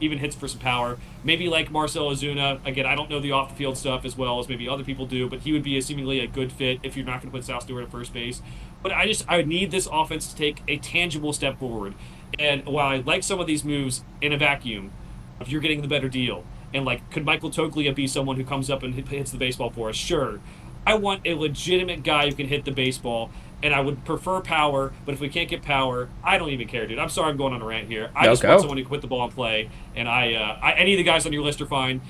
even hits for some power. Maybe like Marcell Ozuna. Again, I don't know the off-the-field stuff as well as maybe other people do, but he would be seemingly a good fit if you're not going to put South Stewart at first base. But I would need this offense to take a tangible step forward. And while I like some of these moves in a vacuum, if you're getting the better deal, and could Michael Toglia be someone who comes up and hits the baseball for us? Sure. I want a legitimate guy who can hit the baseball, and I would prefer power, but if we can't get power, I don't even care, dude. I'm sorry I'm going on a rant here. I just want someone who can put the ball in play, and any of the guys on your list are fine.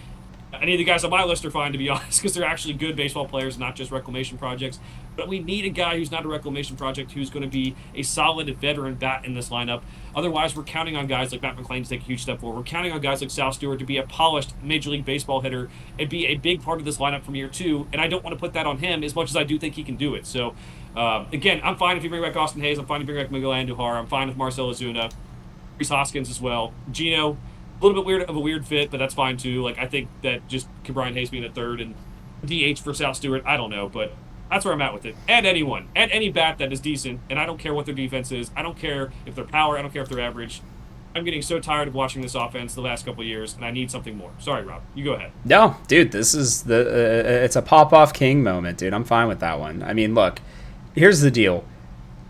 Any of the guys on my list are fine, to be honest, because they're actually good baseball players, not just reclamation projects. But we need a guy who's not a reclamation project, who's going to be a solid veteran bat in this lineup. Otherwise, we're counting on guys like Matt McClain to take a huge step forward. We're counting on guys like Sal Stewart to be a polished Major League Baseball hitter and be a big part of this lineup from year two. And I don't want to put that on him as much as I do think he can do it. So, again, I'm fine if you bring back Austin Hayes. I'm fine if you bring back Miguel Andujar. I'm fine with Marcell Ozuna, Reese Hoskins as well. Gino, a little bit weird of a weird fit, but that's fine too. Like, I think that just Brian Hayes being a third and DH for Sal Stewart, I don't know, but that's where I'm at with it. Add anyone, add any bat that is decent, and I don't care what their defense is. I don't care if they're power. I don't care if they're average. I'm getting so tired of watching this offense the last couple of years, and I need something more. Sorry, Rob. You go ahead. No, dude, this is it's a pop-off king moment, dude. I'm fine with that one. I mean, look, here's the deal.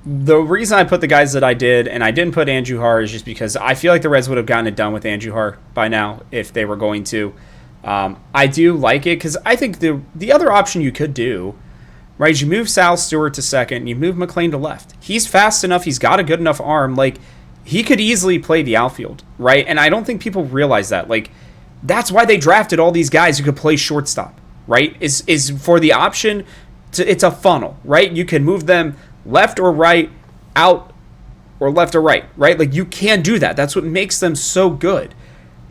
The reason I put the guys that I did, and I didn't put Andujar, is just because I feel like the Reds would have gotten it done with Andujar by now if they were going to. I do like it because I think the other option you could do, right, is you move Sal Stewart to second, and you move McClain to left. He's fast enough. He's got a good enough arm. Like, he could easily play the outfield, right? And I don't think people realize that. Like, that's why they drafted all these guys who could play shortstop, right? Is for the option to, it's a funnel, right? You can move them left or right, out or left or right, right? Like, you can do that. That's what makes them so good.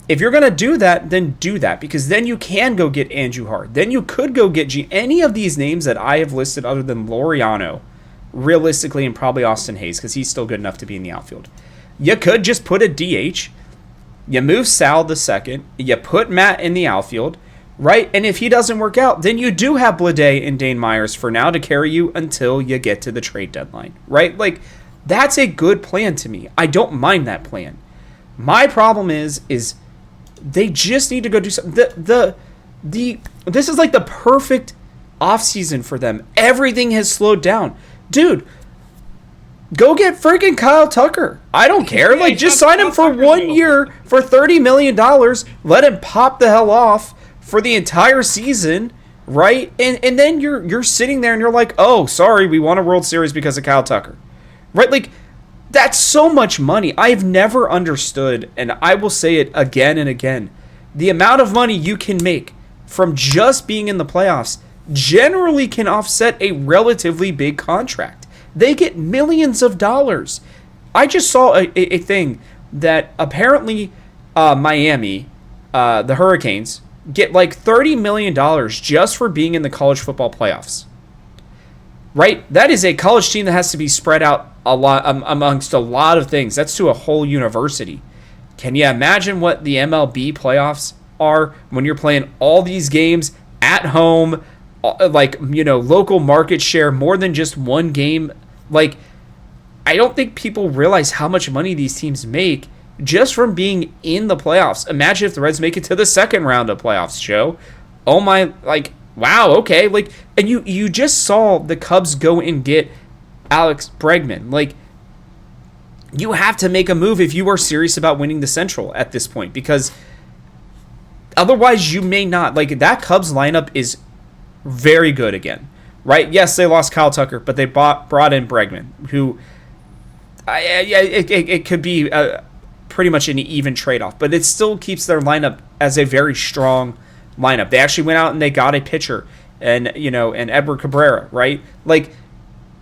If you're going to do that, then do that, because then you can go get Andujar. Then you could go get any of these names that I have listed other than Laureano, realistically, and probably Austin Hayes, because he's still good enough to be in the outfield. You could just put a DH. You move Sal to second. You put Matt in the outfield, right? And if he doesn't work out, then you do have Bleday and Dane Myers for now to carry you until you get to the trade deadline, right? Like, that's a good plan to me. I don't mind that plan. My problem is they just need to go do something. This is like the perfect offseason for them. Everything has slowed down. Dude, go get freaking Kyle Tucker. I don't care. Like, just sign him for 1 year for $30 million. Let him pop the hell off for the entire season, right? And then you're sitting there and you're like, oh, sorry, we won a World Series because of Kyle Tucker, right? Like, that's so much money. I've never understood, and I will say it again and again, the amount of money you can make from just being in the playoffs generally can offset a relatively big contract. They get millions of dollars. I just saw a thing that apparently Miami, the Hurricanes, get like $30 million just for being in the college football playoffs. Right? That is a college team that has to be spread out a lot amongst a lot of things. That's to a whole university. Can you imagine what the MLB playoffs are when you're playing all these games at home, like, you know, local market share, more than just one game? Like, I don't think people realize how much money these teams make just from being in the playoffs. Imagine if the Reds make it to the second round of playoffs, Joe. Oh my, like, wow, okay. Like, and you just saw the Cubs go and get Alex Bregman. Like, you have to make a move if you are serious about winning the Central at this point, because otherwise you may not. Like, that Cubs lineup is very good again, right? Yes, they lost Kyle Tucker, but they brought in Bregman, who it could be pretty much an even trade-off, but it still keeps their lineup as a very strong lineup. They actually went out and they got a pitcher, and Edward Cabrera, right? Like,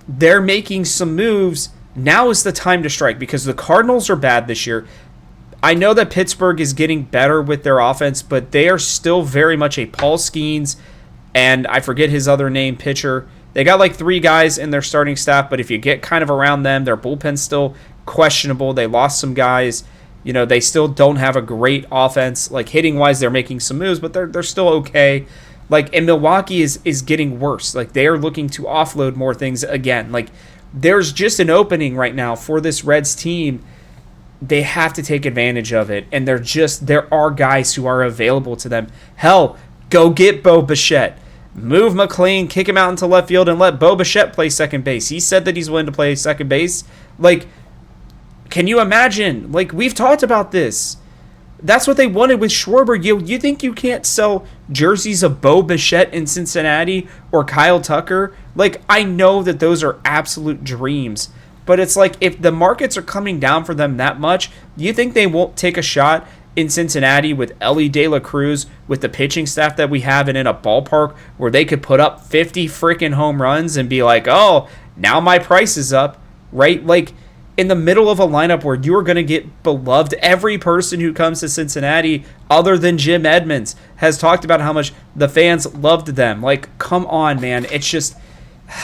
they're making some moves. Now is the time to strike, because the Cardinals are bad this year. I know that Pittsburgh is getting better with their offense, but they are still very much a Paul Skeens, and I forget his other name, pitcher. They got like 3 guys in their starting staff, but if you get kind of around them, their bullpen's still questionable. They lost some guys. You know, they still don't have a great offense. Like, hitting-wise, they're making some moves, but they're still okay. Like, and Milwaukee is getting worse. Like, they are looking to offload more things again. Like, there's just an opening right now for this Reds team. They have to take advantage of it, and there are guys who are available to them. Hell, go get Bo Bichette. Move McClain, kick him out into left field, and let Bo Bichette play second base. He said that he's willing to play second base. Like, can you imagine? Like, we've talked about this. That's what they wanted with Schwarber. You think you can't sell jerseys of Bo Bichette in Cincinnati or Kyle Tucker? Like, I know that those are absolute dreams, but it's like, if the markets are coming down for them that much, you think they won't take a shot in Cincinnati with Ellie De La Cruz, with the pitching staff that we have, and in a ballpark where they could put up 50 freaking home runs and be like, oh, now my price is up, right? Like, in the middle of a lineup where you are going to get beloved. Every person who comes to Cincinnati, other than Jim Edmonds, has talked about how much the fans loved them. Like, come on, man. It's just,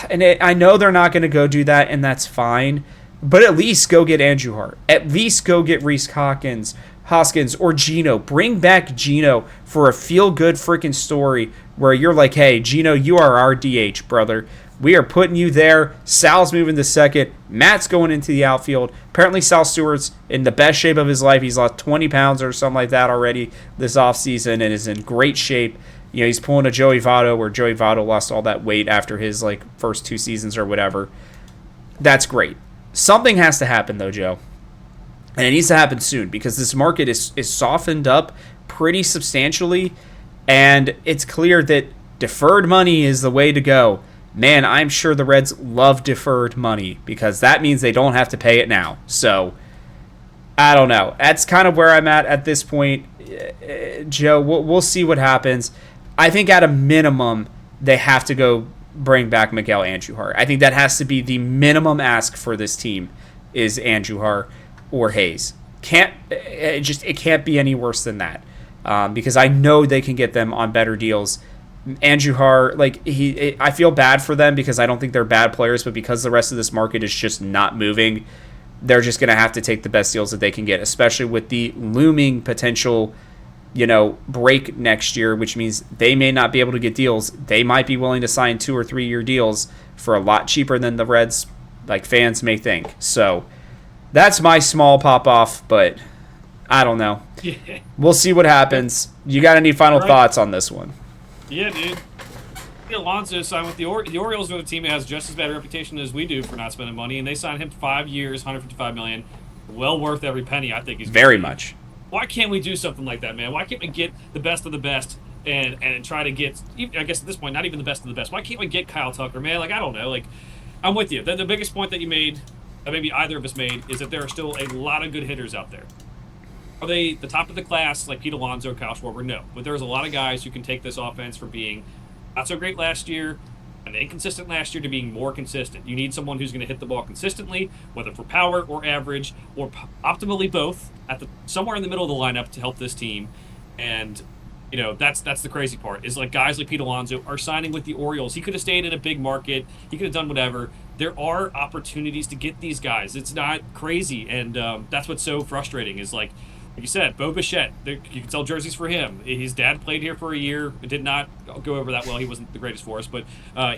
and I know they're not going to go do that, and that's fine. But at least go get Andrew Hart. At least go get Rhys Hoskins, or Gino. Bring back Gino for a feel-good freaking story where you're like, hey, Gino, you are our DH, brother. We are putting you there. Sal's moving to second. Matt's going into the outfield. Apparently Sal Stewart's in the best shape of his life. He's lost 20 pounds or something like that already this offseason and is in great shape. You know, he's pulling a Joey Votto, where Joey Votto lost all that weight after his first 2 seasons or whatever. That's great. Something has to happen, though, Joe. And it needs to happen soon, because this market is softened up pretty substantially, and it's clear that deferred money is the way to go. Man, I'm sure the Reds love deferred money, because that means they don't have to pay it now. So, I don't know. That's kind of where I'm at this point. Joe, we'll see what happens. I think at a minimum, they have to go bring back Miguel Andujar. I think that has to be the minimum ask for this team, is Andujar or Hayes. It can't be any worse than that, because I know they can get them on better deals. Andujar, I feel bad for them, because I don't think they're bad players, but because the rest of this market is just not moving, they're just going to have to take the best deals that they can get, especially with the looming potential break next year, which means they may not be able to get deals. They might be willing to sign 2 or 3 year deals for a lot cheaper than the Reds fans may think. So that's my small pop off, but I don't know. Yeah. We'll see what happens. You got any final thoughts on this one? Yeah, dude. Alonso signed with the Orioles, are the team that has just as bad a reputation as we do for not spending money, and they signed him for 5 years, $155 million. Well worth every penny, I think. He's very much. Why can't we do something like that, man? Why can't we get the best of the best and try to get, I guess at this point, not even the best of the best. Why can't we get Kyle Tucker, man? I don't know. I'm with you. The biggest point that you made, or maybe either of us made, is that there are still a lot of good hitters out there. Are they the top of the class like Pete Alonso, Kyle Schwarber? No. But there's a lot of guys who can take this offense from being not so great last year and inconsistent last year to being more consistent. You need someone who's going to hit the ball consistently, whether for power or average, or optimally both, somewhere in the middle of the lineup to help this team. And that's the crazy part, is guys like Pete Alonso are signing with the Orioles. He could have stayed in a big market. He could have done whatever. There are opportunities to get these guys. It's not crazy, and that's what's so frustrating is like you said, Bo Bichette, you can sell jerseys for him. His dad played here for a year. It did not go over that well. He wasn't the greatest for us, but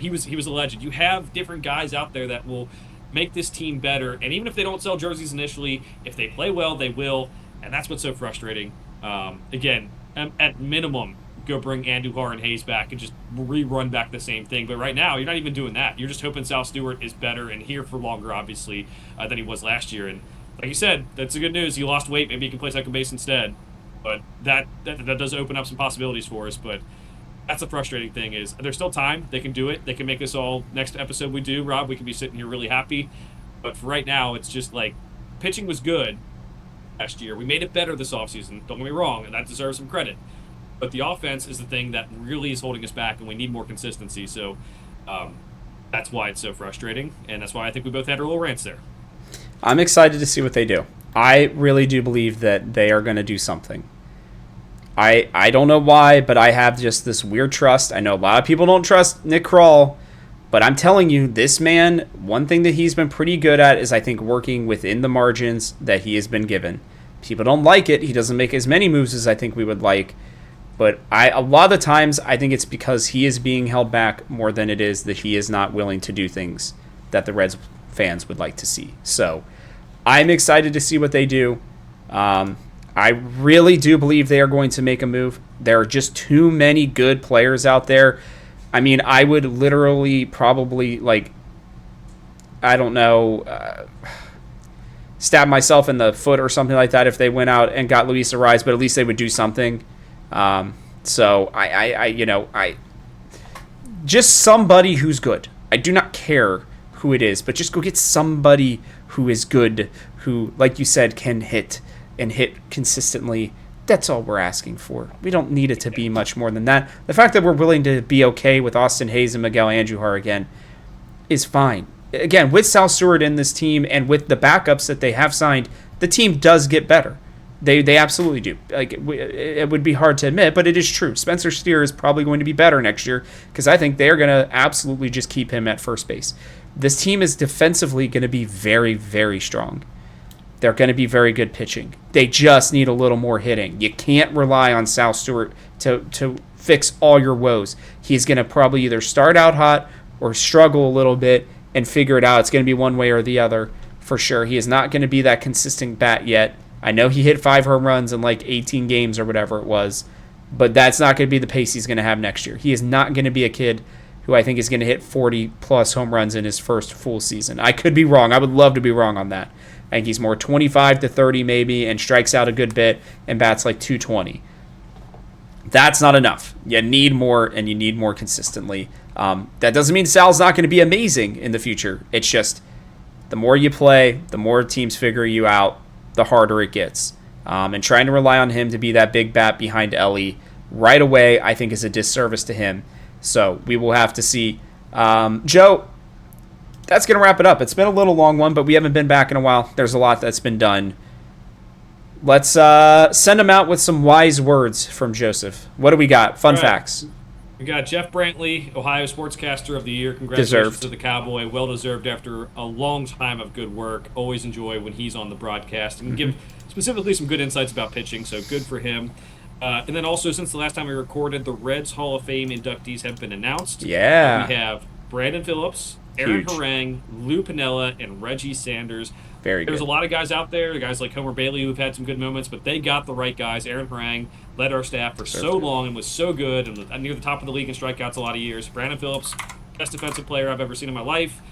he was a legend. You have different guys out there that will make this team better, and even if they don't sell jerseys initially, if they play well, they will, and that's what's so frustrating. Again, at minimum, go bring Andujar and Hayes back and just rerun back the same thing. But right now, you're not even doing that. You're just hoping Sal Stewart is better and here for longer, obviously, than he was last year. And like you said, that's the good news. He lost weight. Maybe he can play second base instead. But that does open up some possibilities for us. But that's the frustrating thing is there's still time. They can do it. They can make us all, next episode we do, Rob, we can be sitting here really happy. But for right now, it's just pitching was good last year. We made it better this offseason. Don't get me wrong, and that deserves some credit. But the offense is the thing that really is holding us back, and we need more consistency. So that's why it's so frustrating, and that's why I think we both had our little rants there. I'm excited to see what they do. I really do believe that they are going to do something. I don't know why, but I have just this weird trust. I know a lot of people don't trust Nick Krall, but I'm telling you, this man, one thing that he's been pretty good at is, I think, working within the margins that he has been given. People don't like it. He doesn't make as many moves as I think we would like. But a lot of the times, I think it's because he is being held back more than it is that he is not willing to do things that the Reds fans would like to see. So I'm excited to see what they do. I really do believe they are going to make a move. There are just too many good players out there. I mean, I would literally probably, stab myself in the foot or something like that if they went out and got Luis Arraez, but at least they would do something. So I just somebody who's good. I do not care who it is, but just go get somebody who is good, who, like you said, can hit and hit consistently That's all we're asking for. We don't need it to be much more than that. The fact that we're willing to be okay with Austin Hayes and Miguel Andujar again is fine. Again, with Sal Stewart in this team and with the backups that they have signed, the team does get better. They absolutely do. It would be hard to admit, but it is true. Spencer Steer is probably going to be better next year because I think they're going to absolutely just keep him at first base. This team is defensively going to be very, very strong. They're going to be very good pitching. They just need a little more hitting. You can't rely on Sal Stewart to fix all your woes. He's going to probably either start out hot or struggle a little bit and figure it out. It's going to be one way or the other for sure. He is not going to be that consistent bat yet. I know he hit 5 home runs in like 18 games or whatever it was, but that's not going to be the pace he's going to have next year. He is not going to be a kid who I think is going to hit 40-plus home runs in his first full season. I could be wrong. I would love to be wrong on that. I think he's more 25 to 30 maybe and strikes out a good bit and bats like 220. That's not enough. You need more, and you need more consistently. That doesn't mean Sal's not going to be amazing in the future. It's just the more you play, the more teams figure you out, the harder it gets. And trying to rely on him to be that big bat behind Ellie right away, I think, is a disservice to him. So we will have to see. Joe, that's going to wrap it up. It's been a little long one, but we haven't been back in a while. There's a lot that's been done. Let's send him out with some wise words from Joseph. What do we got? Fun facts. We got Jeff Brantley, Ohio Sportscaster of the Year. Congratulations to the Cowboy. Well-deserved after a long time of good work. Always enjoy when he's on the broadcast and give specifically some good insights about pitching, so good for him. And then also, since the last time we recorded, the Reds Hall of Fame inductees have been announced. Yeah. We have Brandon Phillips, Aaron Harang, Lou Piniella, and Reggie Sanders. Very good. There's a lot of guys out there, guys like Homer Bailey who've had some good moments, but they got the right guys. Aaron Harang led our staff for so long and was so good and near the top of the league in strikeouts a lot of years. Brandon Phillips, best defensive player I've ever seen in my life.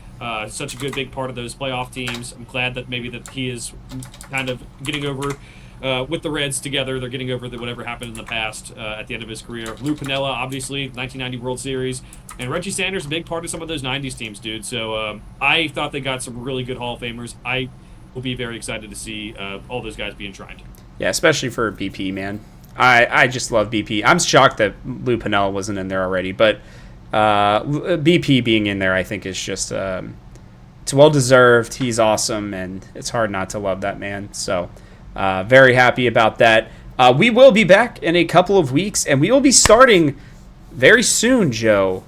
Such a good big part of those playoff teams. I'm glad that maybe that he is kind of getting over with the Reds together. They're getting over whatever happened in the past at the end of his career. Lou Piniella, obviously, 1990 World Series. And Reggie Sanders, a big part of some of those 90s teams, dude. So I thought they got some really good Hall of Famers. I will be very excited to see all those guys be enshrined. Yeah, especially for BP, man. I just love BP. I'm shocked that Lou Piniella wasn't in there already, but BP being in there, I think, is just it's well-deserved. He's awesome, and it's hard not to love that man. So very happy about that. We will be back in a couple of weeks, and we will be starting very soon, Joe,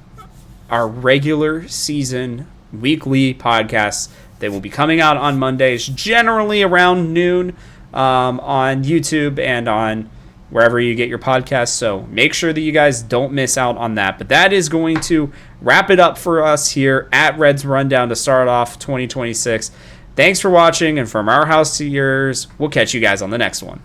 our regular season weekly podcasts. They will be coming out on Mondays, generally around noon on YouTube and on wherever you get your podcasts. So make sure that you guys don't miss out on that. But that is going to wrap it up for us here at Reds Rundown to start off 2026. Thanks for watching, and from our house to yours, we'll catch you guys on the next one.